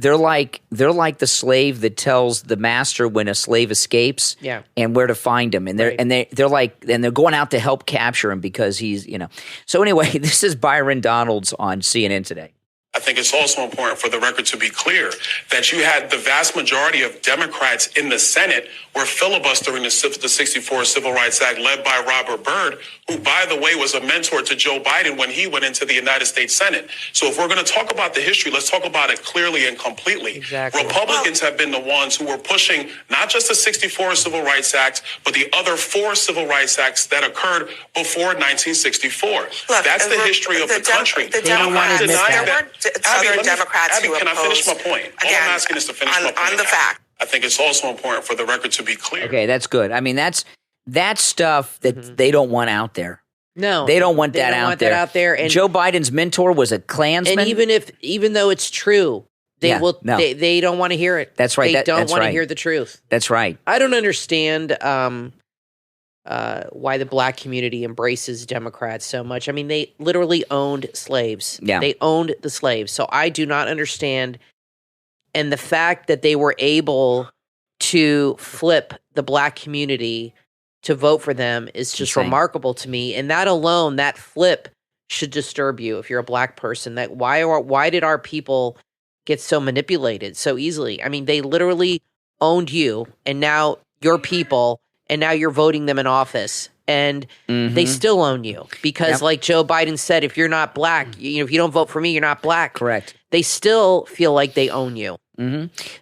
They're like the slave that tells the master when a slave escapes and where to find him. And they're going out to help capture him because he's, So anyway, this is Byron Donalds on CNN today. I think it's also important for the record to be clear that you had the vast majority of Democrats in the Senate were filibustering the 64 Civil Rights Act led by Robert Byrd, who, by the way, was a mentor to Joe Biden when he went into the United States Senate. So if we're going to talk about the history, let's talk about it clearly and completely. Exactly. Republicans have been the ones who were pushing not just the 64 Civil Rights Act, but the other 4 Civil Rights Acts that occurred before 1964. Look, that's the history of the country. The Democrats, Southern Democrats who can I finish my point? Again, all I'm asking is to finish my point. On the fact. I think it's also important for the record to be clear. Okay, that's good. I mean, that's stuff that they don't want out there. No, they don't want that out there. And Joe Biden's mentor was a Klansman. And even though it's true, they don't want to hear it. That's right. They don't want to hear the truth. That's right. I don't understand why the black community embraces Democrats so much. I mean, they literally owned slaves. Yeah. They owned the slaves. So I do not understand. And the fact that they were able to flip the black community to vote for them is just remarkable to me. And that alone, that flip should disturb you if you're a black person. That why did our people get so manipulated so easily? I mean, they literally owned you, and now your people, and now you're voting them in office, and they still own you because, like Joe Biden said, if you're not black, if you don't vote for me, you're not black. Correct. They still feel like they own you.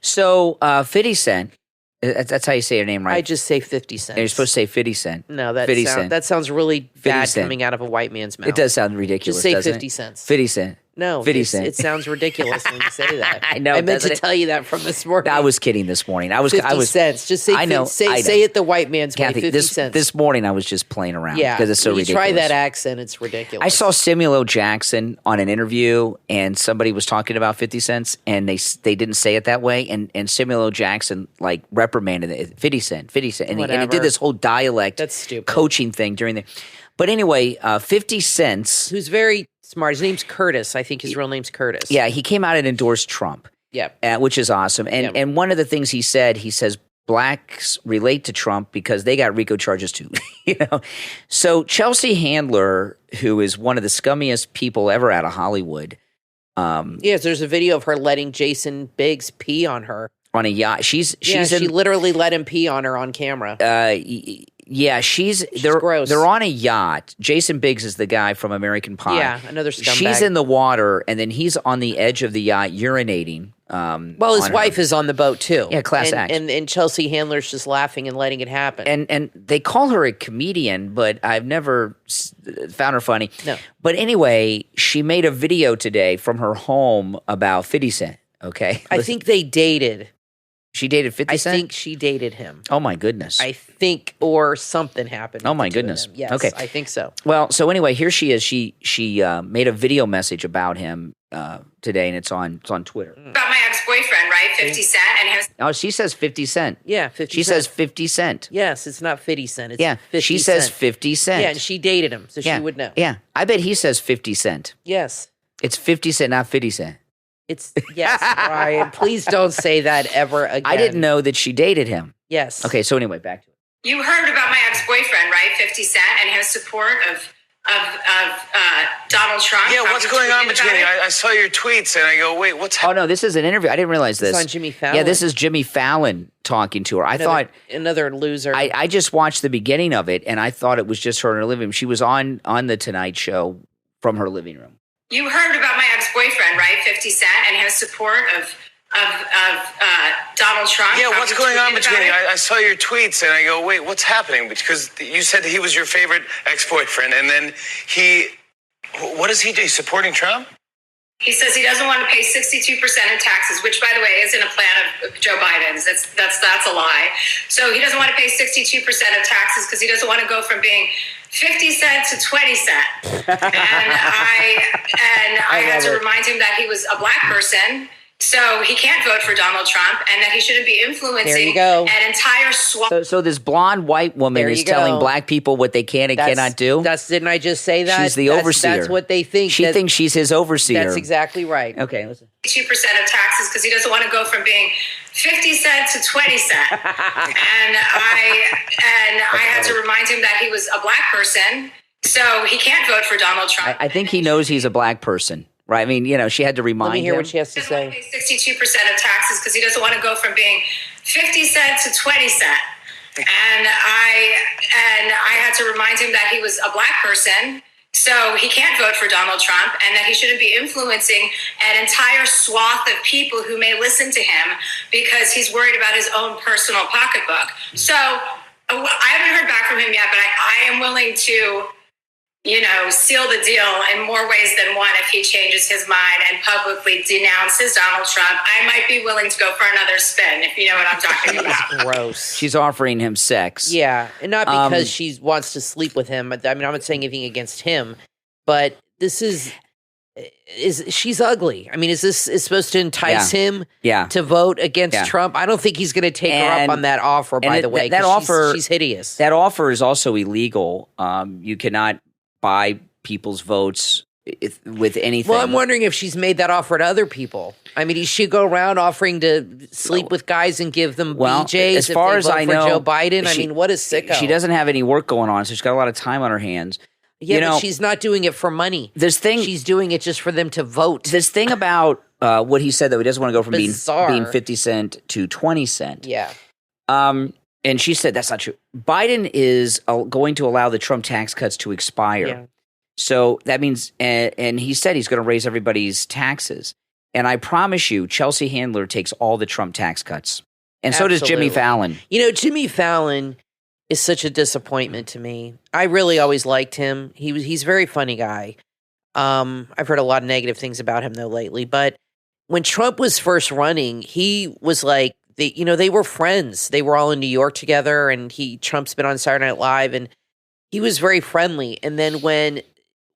So 50 Cent, that's how you say your name, right? I just say 50 Cent. You're supposed to say 50 Cent. No, that sounds really bad coming out of a white man's mouth. It does sound ridiculous. Just say doesn't 50 it? cents. 50 Cent. No, 50 Cent. It sounds ridiculous when you say that. I know. I meant to tell you that from this morning. I was kidding this morning. 50 cents. Just say. I know. Say it the white man's Kathy, way. 50 cents. This morning I was just playing around. Yeah, because it's so ridiculous. Try that accent. It's ridiculous. I saw Samuel L. Jackson on an interview, and somebody was talking about 50 cents, and they didn't say it that way, and Samuel L. Jackson like reprimanded it. 50 cent, and he did this whole dialect coaching thing during the. But anyway, 50 cents. Who's very smart. His name's Curtis. I think his real name's Curtis. Yeah, he came out and endorsed Trump. Yeah, which is awesome. And one of the things he says blacks relate to Trump because they got RICO charges too. So Chelsea Handler, who is one of the scummiest people ever out of Hollywood. Yes, there's a video of her letting Jason Biggs pee on her on a yacht. She literally let him pee on her on camera. Yeah, she's gross. They're on a yacht. Jason Biggs is the guy from American Pie. Yeah, another scumbag. She's in the water, and then he's on the edge of the yacht urinating. His wife is on the boat too. Yeah, class act. And Chelsea Handler's just laughing and letting it happen. And they call her a comedian, but I've never found her funny. No. But anyway, she made a video today from her home about 50 Cent. Okay, I think they dated. She dated 50 Cent? I think she dated him. Oh, my goodness. I think, or something happened. Oh, my goodness. Yes, okay. I think so. Well, so anyway, here she is. She made a video message about him today, and it's on Twitter. About my ex-boyfriend, right? 50 Cent and his... Oh, she says 50 Cent. Yeah, 50 She cent. says 50 Cent. Yes, it's not 50 Cent. It's yeah, 50 she cent. says 50 Cent. Yeah, and she dated him, so she would know. Yeah, I bet he says 50 Cent. Yes. It's 50 Cent, not 50 Cent. Yes, Brian. Please don't say that ever again. I didn't know that she dated him. Yes. Okay, so anyway, back to it. You heard about my ex-boyfriend, right? 50 Cent and his support of Donald Trump. Yeah, what's going on between you? I saw your tweets and I go, wait, what's happening? Oh, no, this is an interview. I didn't realize this. It's on Jimmy Fallon. Yeah, this is Jimmy Fallon talking to her. I thought another loser. I just watched the beginning of it, and I thought it was just her in her living room. She was on the Tonight Show from her living room. You heard about my ex-boyfriend, right? 50 Cent and his support of Donald Trump. Yeah, what's going on between you? I saw your tweets and I go, wait, what's happening? Because you said that he was your favorite ex-boyfriend, and then what does he do? He's supporting Trump? He says he doesn't want to pay 62% of taxes, which, by the way, isn't a plan of Joe Biden's. That's a lie. So he doesn't want to pay 62% of taxes because he doesn't want to go from being 50 cents to 20 cents. And I had to remind him that he was a black person. So he can't vote for Donald Trump, and that he shouldn't be influencing an entire swath. So this blonde white woman is telling black people what they can and cannot do? Didn't I just say that? She's the overseer. That's what they think. She thinks she's his overseer. That's exactly right. Okay, listen. 2% of taxes because he doesn't want to go from being 50 cents to 20 cents. And I had to remind him that he was a black person, so he can't vote for Donald Trump. I think he knows he's a black person. Right, I mean, she had to remind him. Let me hear what she has to say. 62% of taxes because he doesn't want to go from being 50 cents to 20 cents. And I had to remind him that he was a black person, so he can't vote for Donald Trump, and that he shouldn't be influencing an entire swath of people who may listen to him because he's worried about his own personal pocketbook. So I haven't heard back from him yet, but I am willing to seal the deal in more ways than one if he changes his mind and publicly denounces Donald Trump. I might be willing to go for another spin, if you know what I'm talking about. Gross. She's offering him sex. Yeah, and not because she wants to sleep with him. I mean, I'm not saying anything against him, but this is she's ugly. I mean, is supposed to entice him to vote against Trump? I don't think he's going to take her up on that offer, by the way. That offer, she's hideous. That offer is also illegal. You cannot buy people's votes with anything. Well, I'm wondering if she's made that offer to other people. I mean, does she go around offering to sleep with guys and give them BJs as far as I know, Joe Biden? I mean, what a sicko. She doesn't have any work going on, so she's got a lot of time on her hands. Yeah, but she's not doing it for money. She's doing it just for them to vote. This thing about what he said, though, he doesn't want to go from being 50 cent to 20 cent. Yeah. And she said that's not true. Biden is going to allow the Trump tax cuts to expire. Yeah. So that means, and he said he's going to raise everybody's taxes. And I promise you, Chelsea Handler takes all the Trump tax cuts. And so does Jimmy Fallon. Jimmy Fallon is such a disappointment to me. I really always liked him. He's a very funny guy. I've heard a lot of negative things about him, though, lately. But when Trump was first running, he was like, they were friends. They were all in New York together, and Trump's been on Saturday Night Live, and he was very friendly. And then when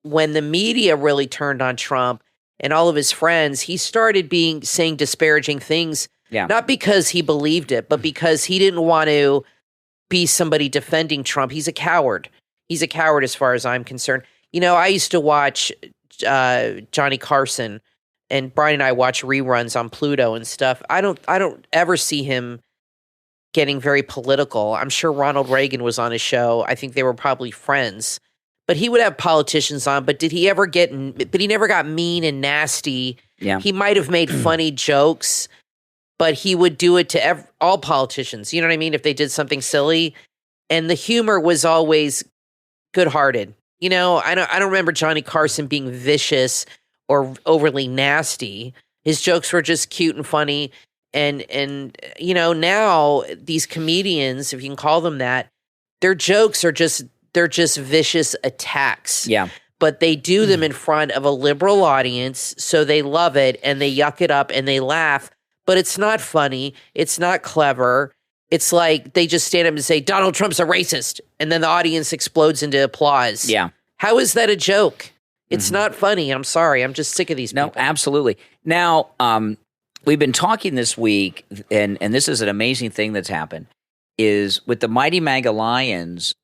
the media really turned on Trump and all of his friends, he started saying disparaging things, not because he believed it, but because he didn't want to be somebody defending Trump. He's a coward. He's a coward as far as I'm concerned. I used to watch Johnny Carson, and Brian and I watch reruns on Pluto and stuff. I don't ever see him getting very political. I'm sure Ronald Reagan was on his show. I think they were probably friends. But he would have politicians on. But did he ever but he never got mean and nasty. Yeah. He might have made funny jokes, but he would do it to all politicians. You know what I mean? If they did something silly. And the humor was always good-hearted. I don't remember Johnny Carson being vicious or overly nasty. His jokes were just cute and funny. And now these comedians, if you can call them that, their jokes are they're just vicious attacks. Yeah. But they do them in front of a liberal audience, so they love it and they yuck it up and they laugh. But it's not funny. It's not clever. It's like they just stand up and say, Donald Trump's a racist. And then the audience explodes into applause. Yeah. How is that a joke? It's not funny. I'm sorry. I'm just sick of these people. No, absolutely. Now, we've been talking this week, and this is an amazing thing that's happened, is with the Mighty Mega Lions,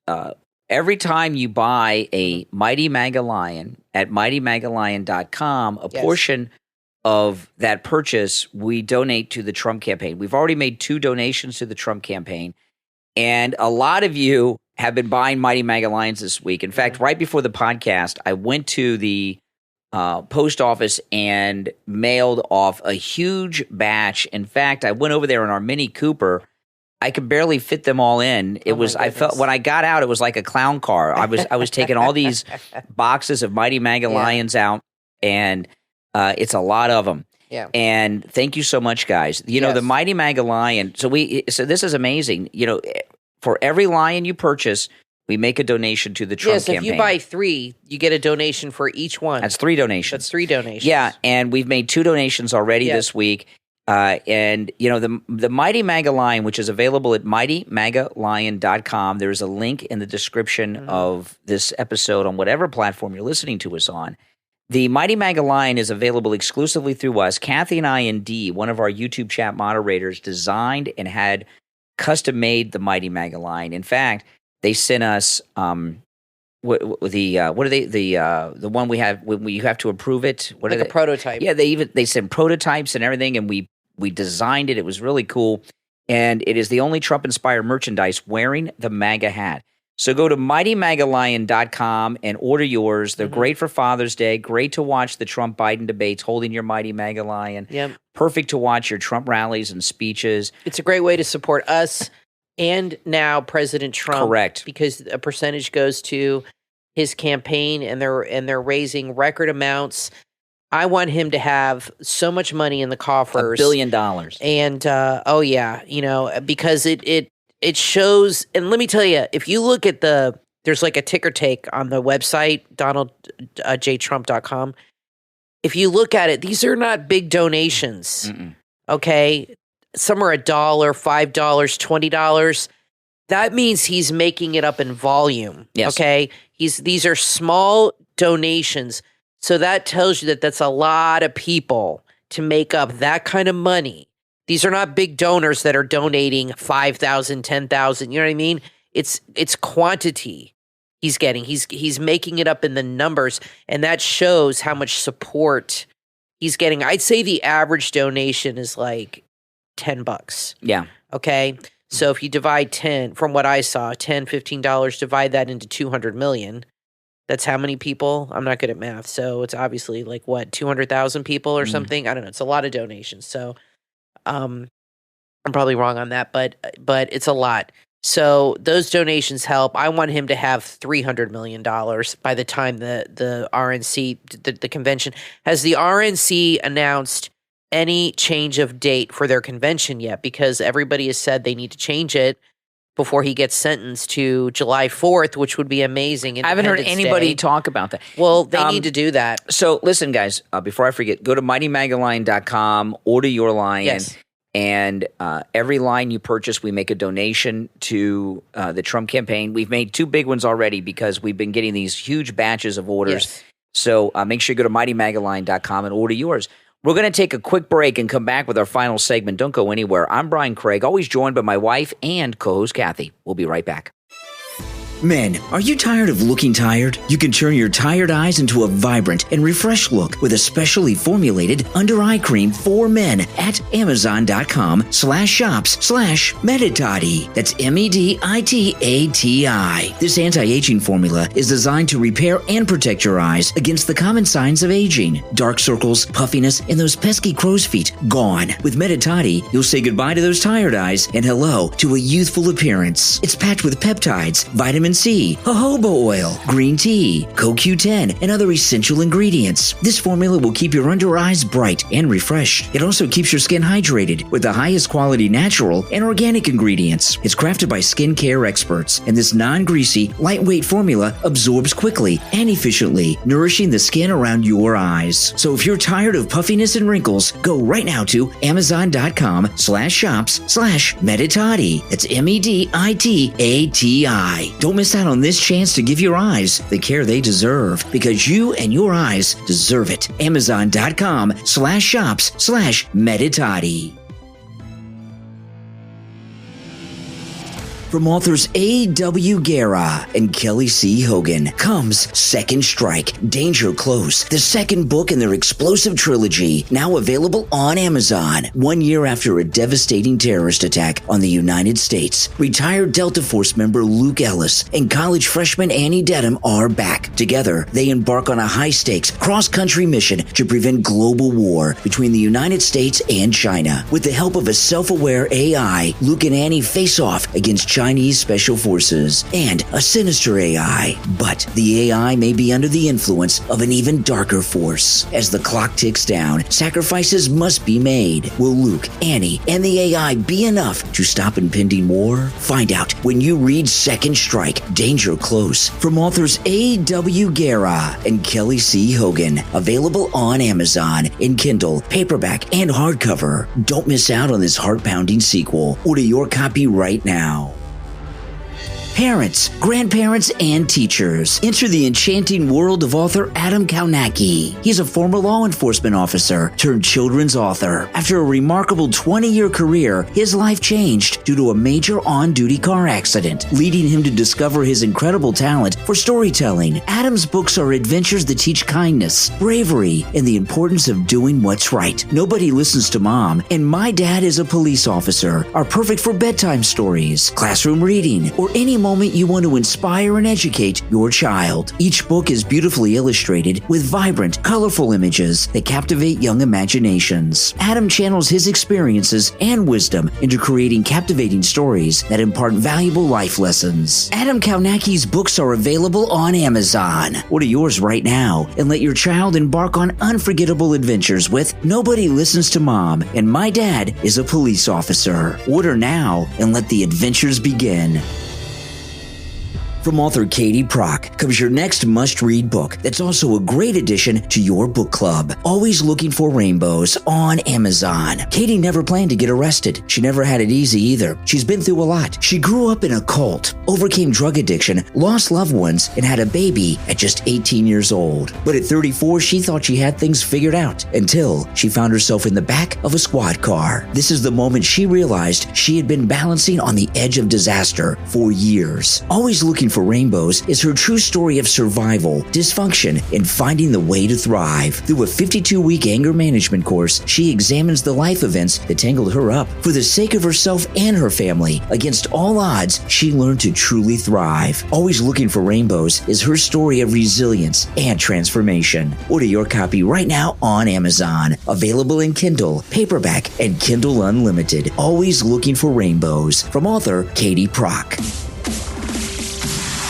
every time you buy a Mighty Mega Lion at mightymegalion.com, a portion of that purchase, we donate to the Trump campaign. We've already made 2 donations to the Trump campaign, and a lot of you have been buying Mighty Mega Lions this week. In fact, right before the podcast, I went to the post office and mailed off a huge batch. In fact, I went over there in our Mini Cooper. I could barely fit them all in. I felt when I got out, it was like a clown car. I was taking all these boxes of Mighty Mega Lions out, and it's a lot of them. Yeah. And thank you so much, guys. You know, the Mighty Mega Lion. So this is amazing. You know, for every lion you purchase, we make a donation to the Trump campaign. Yes, if you buy 3, you get a donation for each one. That's 3 donations. That's 3 donations. Yeah, and we've made 2 donations already this week. And, you know, the Mighty Mega Lion, which is available at mightymegalion.com. There's a link in the description of this episode on whatever platform you're listening to us on. The Mighty Mega Lion is available exclusively through us. Kathy and I and Dee, one of our YouTube chat moderators, designed and had custom-made the Mighty Mega Lion. In fact, they sent us the one we have when you have to approve it. What like a prototype. Yeah, they sent prototypes and everything, and we designed it. It was really cool, and it is the only Trump-inspired merchandise wearing the MAGA hat. So go to mightymegalion.com and order yours. They're great for Father's Day. Great to watch the Trump-Biden debates holding your Mighty Mega Lion. Yep. Perfect to watch your Trump rallies and speeches. It's a great way to support us and now President Trump. Correct. Because a percentage goes to his campaign, and they're raising record amounts. I want him to have so much money in the coffers. $1 billion. And you know, because it shows, and let me tell you, if you look at there's like a ticker take on the website, donaldjtrump.com. If you look at it, these are not big donations. Okay. Some are $1, $5, $20. That means he's making it up in volume. Yes. Okay. These are small donations. So that tells you that that's a lot of people to make up that kind of money. These are not big donors that are donating 5,000, 10,000. You know what I mean? It's quantity he's getting. He's making it up in the numbers, and that shows how much support he's getting. I'd say the average donation is like $10. Yeah. Okay. So if you divide 10, from what I saw, $10, $15, divide that into 200 million. That's how many people? I'm not good at math. So it's obviously like 200,000 people or something. I don't know. It's a lot of donations. So I'm probably wrong on that, but it's a lot. So those donations help. I want him to have $300 million by the time the RNC, the convention. Has the RNC announced any change of date for their convention yet? Because everybody has said they need to change it before he gets sentenced to July 4th, which would be amazing. I haven't heard anybody talk about that. Well, they need to do that. So listen, guys, before I forget, go to mightymegalion.com, order your lion. Yes. And every line you purchase, we make a donation to the Trump campaign. We've made 2 big ones already because we've been getting these huge batches of orders. Yes. So make sure you go to mightymegalion.com and order yours. We're going to take a quick break and come back with our final segment. Don't go anywhere. I'm Brian Craig, always joined by my wife and co-host Kathy. We'll be right back. Men, are you tired of looking tired? You can turn your tired eyes into a vibrant and refreshed look with a specially formulated under-eye cream for men at Amazon.com/shops/Meditati. That's MEDITATI. This anti-aging formula is designed to repair and protect your eyes against the common signs of aging. Dark circles, puffiness, and those pesky crow's feet gone. With Meditati, you'll say goodbye to those tired eyes and hello to a youthful appearance. It's packed with peptides, vitamin C, jojoba oil, green tea, CoQ10, and other essential ingredients. This formula will keep your under eyes bright and refreshed. It also keeps your skin hydrated with the highest quality natural and organic ingredients. It's crafted by skincare experts, and this non-greasy, lightweight formula absorbs quickly and efficiently, nourishing the skin around your eyes. So if you're tired of puffiness and wrinkles, go right now to Amazon.com/shops/Meditati. That's MEDITATI. Don't miss out on this chance to give your eyes the care they deserve, because you and your eyes deserve it. Amazon.com/shops/Meditati. From authors A.W. Guerra and Kelly C. Hogan comes Second Strike, Danger Close, the second book in their explosive trilogy, now available on Amazon. 1 year after a devastating terrorist attack on the United States, retired Delta Force member Luke Ellis and college freshman Annie Dedham are back. Together, they embark on a high-stakes, cross-country mission to prevent global war between the United States and China. With the help of a self-aware AI, Luke and Annie face off against Chinese special forces and a sinister AI. But the AI may be under the influence of an even darker force. As the clock ticks down, sacrifices must be made. Will Luke, Annie, and the AI be enough to stop impending war? Find out when you read Second Strike, Danger Close, from authors A.W. Guerra and Kelly C. Hogan. Available on Amazon in Kindle, paperback, and hardcover. Don't miss out on this heart-pounding sequel. Order your copy right now. Parents, grandparents, and teachers, enter the enchanting world of author Adam Kaunacki. He's a former law enforcement officer turned children's author. After a remarkable 20-year career, his life changed due to a major on-duty car accident, leading him to discover his incredible talent for storytelling. Adam's books are adventures that teach kindness, bravery, and the importance of doing what's right. Nobody Listens to Mom and My Dad is a Police Officer are perfect for bedtime stories, classroom reading, or any moment you want to inspire and educate your child. Each book is beautifully illustrated with vibrant, colorful images that captivate young imaginations. Adam channels his experiences and wisdom into creating captivating stories that impart valuable life lessons. Adam Kaunacki's books are available on Amazon. Order yours right now and let your child embark on unforgettable adventures with Nobody Listens to Mom and My Dad is a Police Officer. Order now and let the adventures begin. From author Katie Prock comes your next must-read book that's also a great addition to your book club. Always Looking for Rainbows on Amazon. Katie never planned to get arrested. She never had it easy either. She's been through a lot. She grew up in a cult, overcame drug addiction, lost loved ones, and had a baby at just 18 years old. But at 34, she thought she had things figured out until she found herself in the back of a squad car. This is the moment she realized she had been balancing on the edge of disaster for years. Always Looking for Rainbows is her true story of survival, dysfunction, and finding the way to thrive. Through a 52-week anger management course, she examines the life events that tangled her up. For the sake of herself and her family, against all odds, she learned to truly thrive. Always Looking for Rainbows is her story of resilience and transformation. Order your copy right now on Amazon. Available in Kindle, paperback, and Kindle Unlimited. Always Looking for Rainbows from author Katie Prock.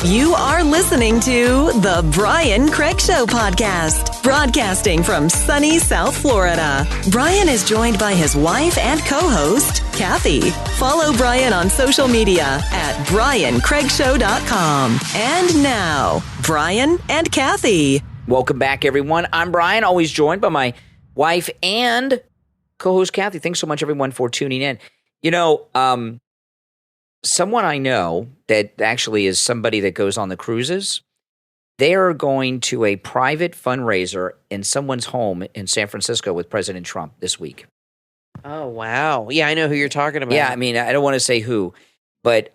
You are listening to The Brian Craig Show podcast, broadcasting from sunny South Florida. Brian is joined by his wife and co-host, Kathy. Follow Brian on social media at briancraigshow.com. And now, Brian and Kathy. Welcome back, everyone. I'm Brian, always joined by my wife and co-host, Kathy. Thanks so much, everyone, for tuning in. You know, someone I know that actually is somebody that goes on the cruises, they are going to a private fundraiser in someone's home in San Francisco with President Trump this week. Oh, wow. Yeah, I know who you're talking about. Yeah, I mean, I don't want to say who, but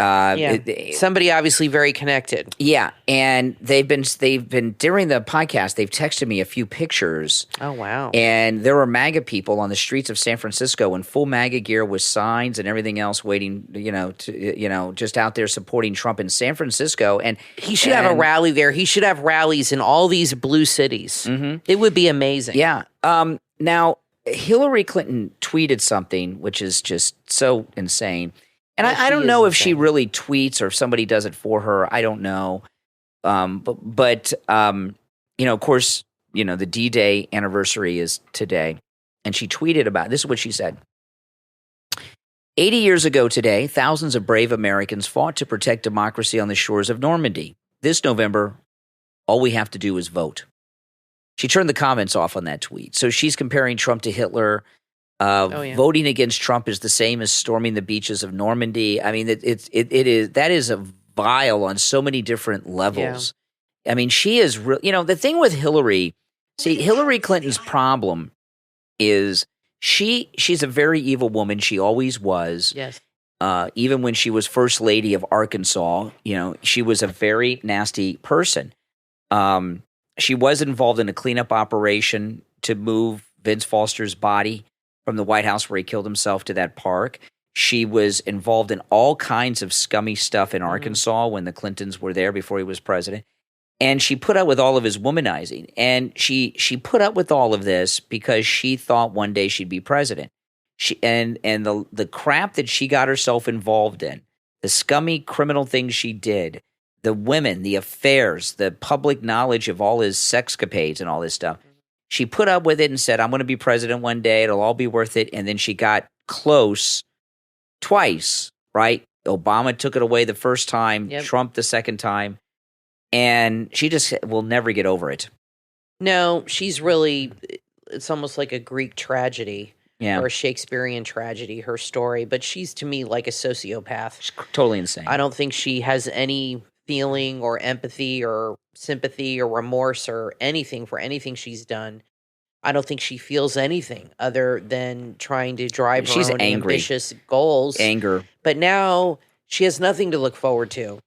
somebody obviously very connected. Yeah, and they've been during the podcast, they've texted me a few pictures. Oh, wow. And there were MAGA people on the streets of San Francisco in full MAGA gear with signs and everything else waiting, just out there supporting Trump in San Francisco. And he should have a rally there. He should have rallies in all these blue cities. Mm-hmm. It would be amazing. Yeah. Now, Hillary Clinton tweeted something which is just so insane. And I don't know if she really tweets or if somebody does it for her. I don't know. But of course, the D-Day anniversary is today. And she tweeted about, this is what she said. 80 years ago today, thousands of brave Americans fought to protect democracy on the shores of Normandy. This November, all we have to do is vote. She turned the comments off on that tweet. So she's comparing Trump to Hitler. Voting against Trump is the same as storming the beaches of Normandy. I mean, that is a vile on so many different levels. Yeah. I mean, she is the thing with Hillary. See, Hillary Clinton's problem is she's a very evil woman. She always was. Yes. even when she was First Lady of Arkansas, she was a very nasty person. She was involved in a cleanup operation to move Vince Foster's body from the White House where he killed himself to that park. She was involved in all kinds of scummy stuff in Arkansas when the Clintons were there before he was president. And she put up with all of his womanizing. And she put up with all of this because she thought one day she'd be president. And the crap that she got herself involved in, the scummy criminal things she did, the women, the affairs, the public knowledge of all his sexcapades and all this stuff. She put up with it and said, I'm going to be president one day. It'll all be worth it. And then she got close twice, right? Obama took it away the first time, Trump the second time. And she just will never get over it. No, she's really, it's almost like a Greek tragedy or a Shakespearean tragedy, her story. But she's, to me, like a sociopath. She's totally insane. I don't think she has any feeling or empathy or sympathy or remorse or anything for anything she's done. I don't think she feels anything other than trying to drive her own ambitious goals. Anger. But now she has nothing to look forward to.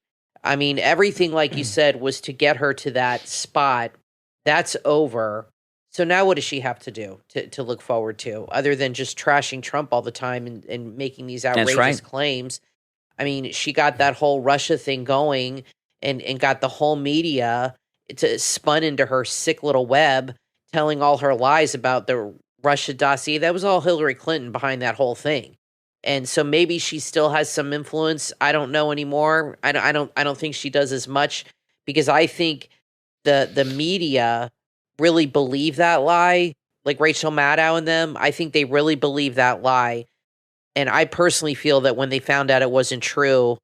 I mean, everything, like you said, was to get her to that spot. That's over. So now what does she have to do to look forward to other than just trashing Trump all the time and making these outrageous claims? I mean, she got that whole Russia thing going and got the whole media spun into her sick little web, telling all her lies about the Russia dossier. That was all Hillary Clinton behind that whole thing. And so maybe she still has some influence. I don't know anymore. I don't think she does as much because I think the media really believe that lie, like Rachel Maddow and them. I think they really believe that lie. And I personally feel that when they found out it wasn't true,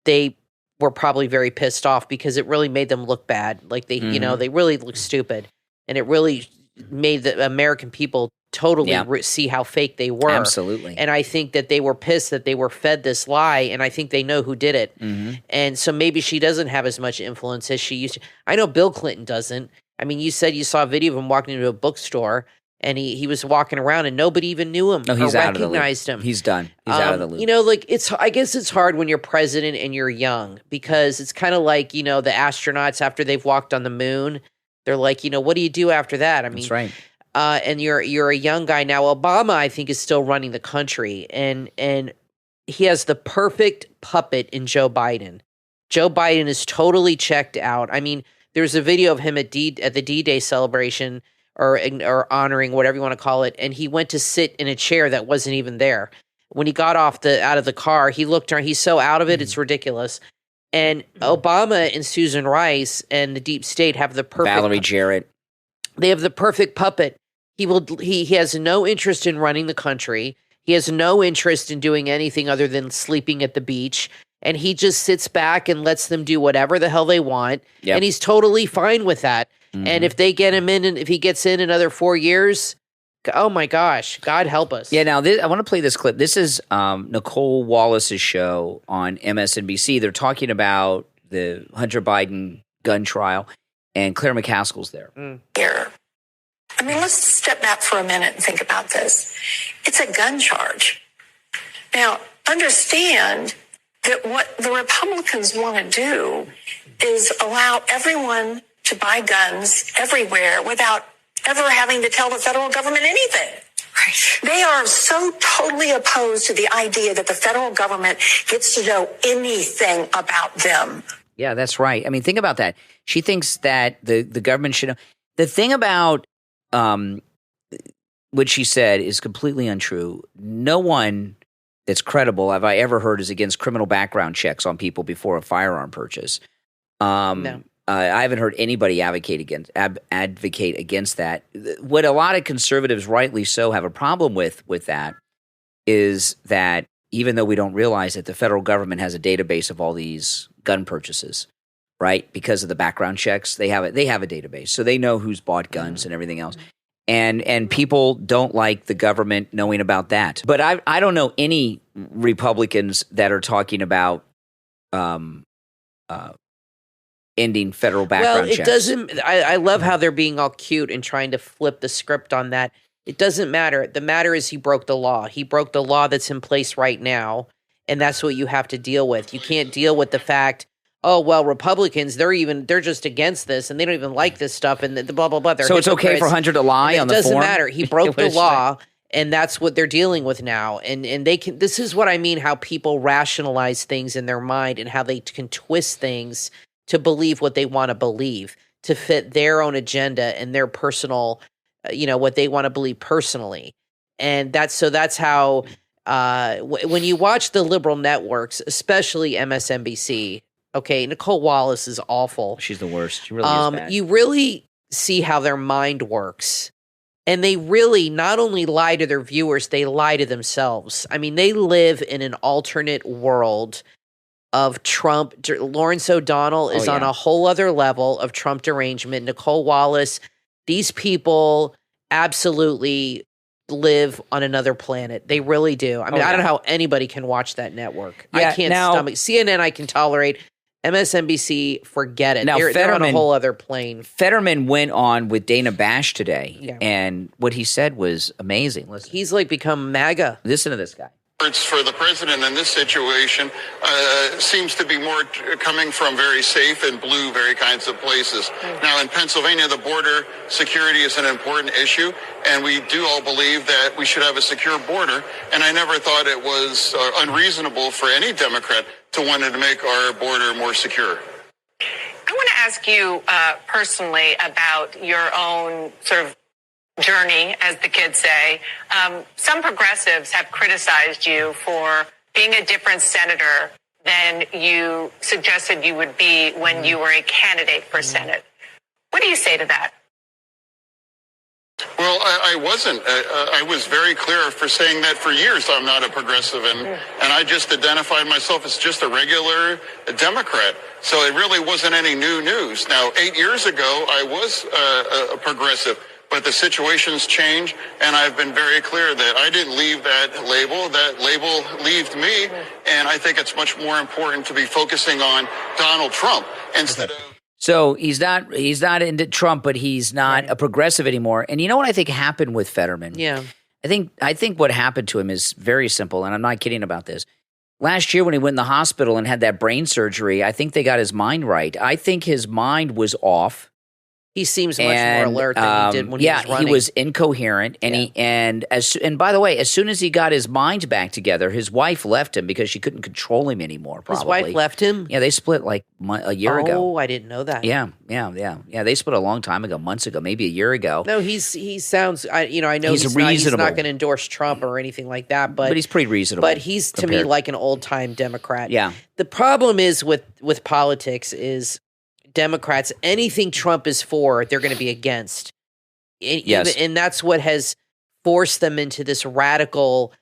they were probably very pissed off because it really made them look bad. Like they really looked stupid. And it really made the American people totally see how fake they were. Absolutely. And I think that they were pissed that they were fed this lie, and I think they know who did it. And so maybe she doesn't have as much influence as she used to. I know Bill Clinton doesn't. I mean, you said you saw a video of him walking into a bookstore, and he was walking around, and nobody even knew him or recognized him. He's done. He's out of the loop. I guess it's hard when you're president and you're young because it's kind of like, the astronauts after they've walked on the moon. They're like, what do you do after that? I mean, that's right. And you're a young guy now. Obama, I think, is still running the country, and he has the perfect puppet in Joe Biden. Joe Biden is totally checked out. I mean, there's a video of him at the D-Day celebration or honoring, whatever you want to call it, and he went to sit in a chair that wasn't even there. When he got out of the car, he looked around. He's so out of it, it's ridiculous. And Obama and Susan Rice and the deep state have the perfect Valerie Jarrett. They have the perfect puppet. He has no interest in running the country. He has no interest in doing anything other than sleeping at the beach. And he just sits back and lets them do whatever the hell they want. Yep. And he's totally fine with that. And if they get him in, and if he gets in another 4 years, oh my gosh, God help us. Yeah, now I want to play this clip. This is Nicole Wallace's show on MSNBC. They're talking about the Hunter Biden gun trial, and Claire McCaskill's there. Here. I mean, let's step back for a minute and think about this. It's a gun charge. Now, understand that what the Republicans want to do is allow everyone to buy guns everywhere without ever having to tell the federal government anything. Right. They are so totally opposed to the idea that the federal government gets to know anything about them. Yeah, that's right. I mean, think about that. She thinks that the government should know. The thing about what she said is completely untrue. No one that's credible have I ever heard is against criminal background checks on people before a firearm purchase. No. I haven't heard anybody advocate against that. What a lot of conservatives, rightly so, have a problem with that is that even though we don't realize that the federal government has a database of all these gun purchases, right? Because of the background checks, they have a database, so they know who's bought guns and everything else. And people don't like the government knowing about that. But I don't know any Republicans that are talking about ending federal background checks. Well, it doesn't. I love how they're being all cute and trying to flip the script on that. It doesn't matter. The matter is he broke the law. He broke the law that's in place right now. And that's what you have to deal with. You can't deal with the fact, oh, well, Republicans, they're just against this and they don't even like this stuff and the blah, blah, blah. So it's okay for Hunter to lie on the form? It doesn't matter. He broke the law. And that's what they're dealing with now. And they can. This is what I mean, how people rationalize things in their mind and how they can twist things to believe what they want to believe, to fit their own agenda and their personal, what they want to believe personally. And that's how, when you watch the liberal networks, especially MSNBC, okay, Nicole Wallace is awful. She's the worst. She really is bad. You really see how their mind works. And they really not only lie to their viewers, they lie to themselves. I mean, they live in an alternate world of Trump. Lawrence O'Donnell is on a whole other level of Trump derangement. Nicole Wallace, these people absolutely live on another planet. They really do. I mean, I don't know how anybody can watch that network. Yeah, I can't stomach. CNN I can tolerate. MSNBC, forget it. Now, they're on a whole other plane. Fetterman went on with Dana Bash today, and what he said was amazing. Listen. He's like become MAGA. Listen to this guy. For the president in this situation seems to be more coming from very safe and blue, very kinds of places. Now, in Pennsylvania, the border security is an important issue, and we do all believe that we should have a secure border. And I never thought it was unreasonable for any Democrat to want to make our border more secure. I want to ask you personally about your own sort of journey, as the kids say. Some progressives have criticized you for being a different senator than you suggested you would be when you were a candidate for Senate. What do you say to that? Well, I wasn't. I was very clear for saying that for years I'm not a progressive, and I just identified myself as just a regular Democrat. So it really wasn't any new news. Now, 8 years ago, I was a progressive. But the situations change, and I've been very clear that I didn't leave that label. That label left me, and I think it's much more important to be focusing on Donald Trump instead of... So he's not into Trump, but he's not a progressive anymore. And you know what I think happened with Fetterman? Yeah. I think what happened to him is very simple, and I'm not kidding about this. Last year when he went in the hospital and had that brain surgery, I think they got his mind right. I think his mind was off. He seems much more alert than he did when he was running. He was incoherent, and and by the way, as soon as he got his mind back together, his wife left him because she couldn't control him anymore. Probably. His wife left him? Yeah, they split like a year ago. Oh, I didn't know that. Yeah. They split a long time ago, months ago, maybe a year ago. No, he sounds. I know he's not going to endorse Trump or anything like that, but he's pretty reasonable. But he's to me like an old time Democrat. Yeah. The problem is with politics is. Democrats, anything Trump is for, they're going to be against. Yes. And that's what has forced them into this radical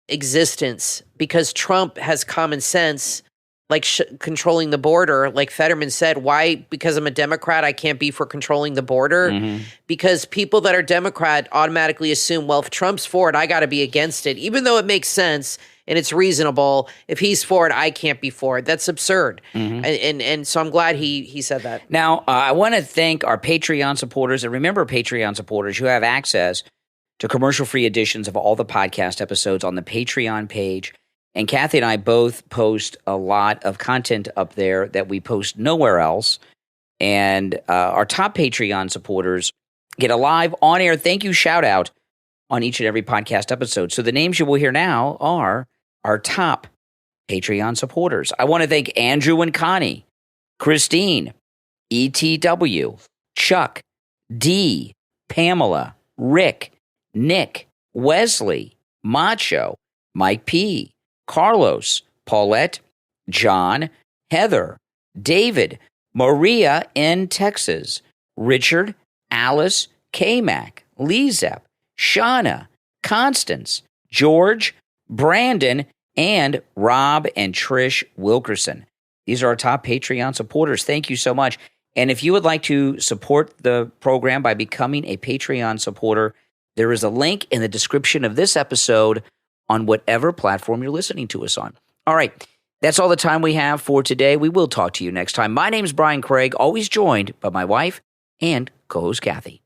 existence because Trump has common sense, like controlling the border. Like Fetterman said, why? Because I'm a Democrat, I can't be for controlling the border? Mm-hmm. Because people that are Democrat automatically assume, well, if Trump's for it, I got to be against it, even though it makes sense. And it's reasonable. If he's for it, I can't be for it. That's absurd. Mm-hmm. And so I'm glad he said that. Now, I want to thank our Patreon supporters. And remember, Patreon supporters, you have access to commercial-free editions of all the podcast episodes on the Patreon page. And Kathy and I both post a lot of content up there that we post nowhere else. And our top Patreon supporters get a live on-air thank you shout-out on each and every podcast episode. So the names you will hear now are our top Patreon supporters. I want to thank Andrew and Connie, Christine, ETW, Chuck, D, Pamela, Rick, Nick, Wesley, Macho, Mike P, Carlos, Paulette, John, Heather, David, Maria in Texas, Richard, Alice, K-Mac, LeeZep, Shawna, Constance, George, Brandon, and Rob and Trish Wilkerson. These are our top Patreon supporters. Thank you so much. And if you would like to support the program by becoming a Patreon supporter, there is a link in the description of this episode on whatever platform you're listening to us on. All right. That's all the time we have for today. We will talk to you next time. My name is Brian Craig, always joined by my wife and co-host Kathy.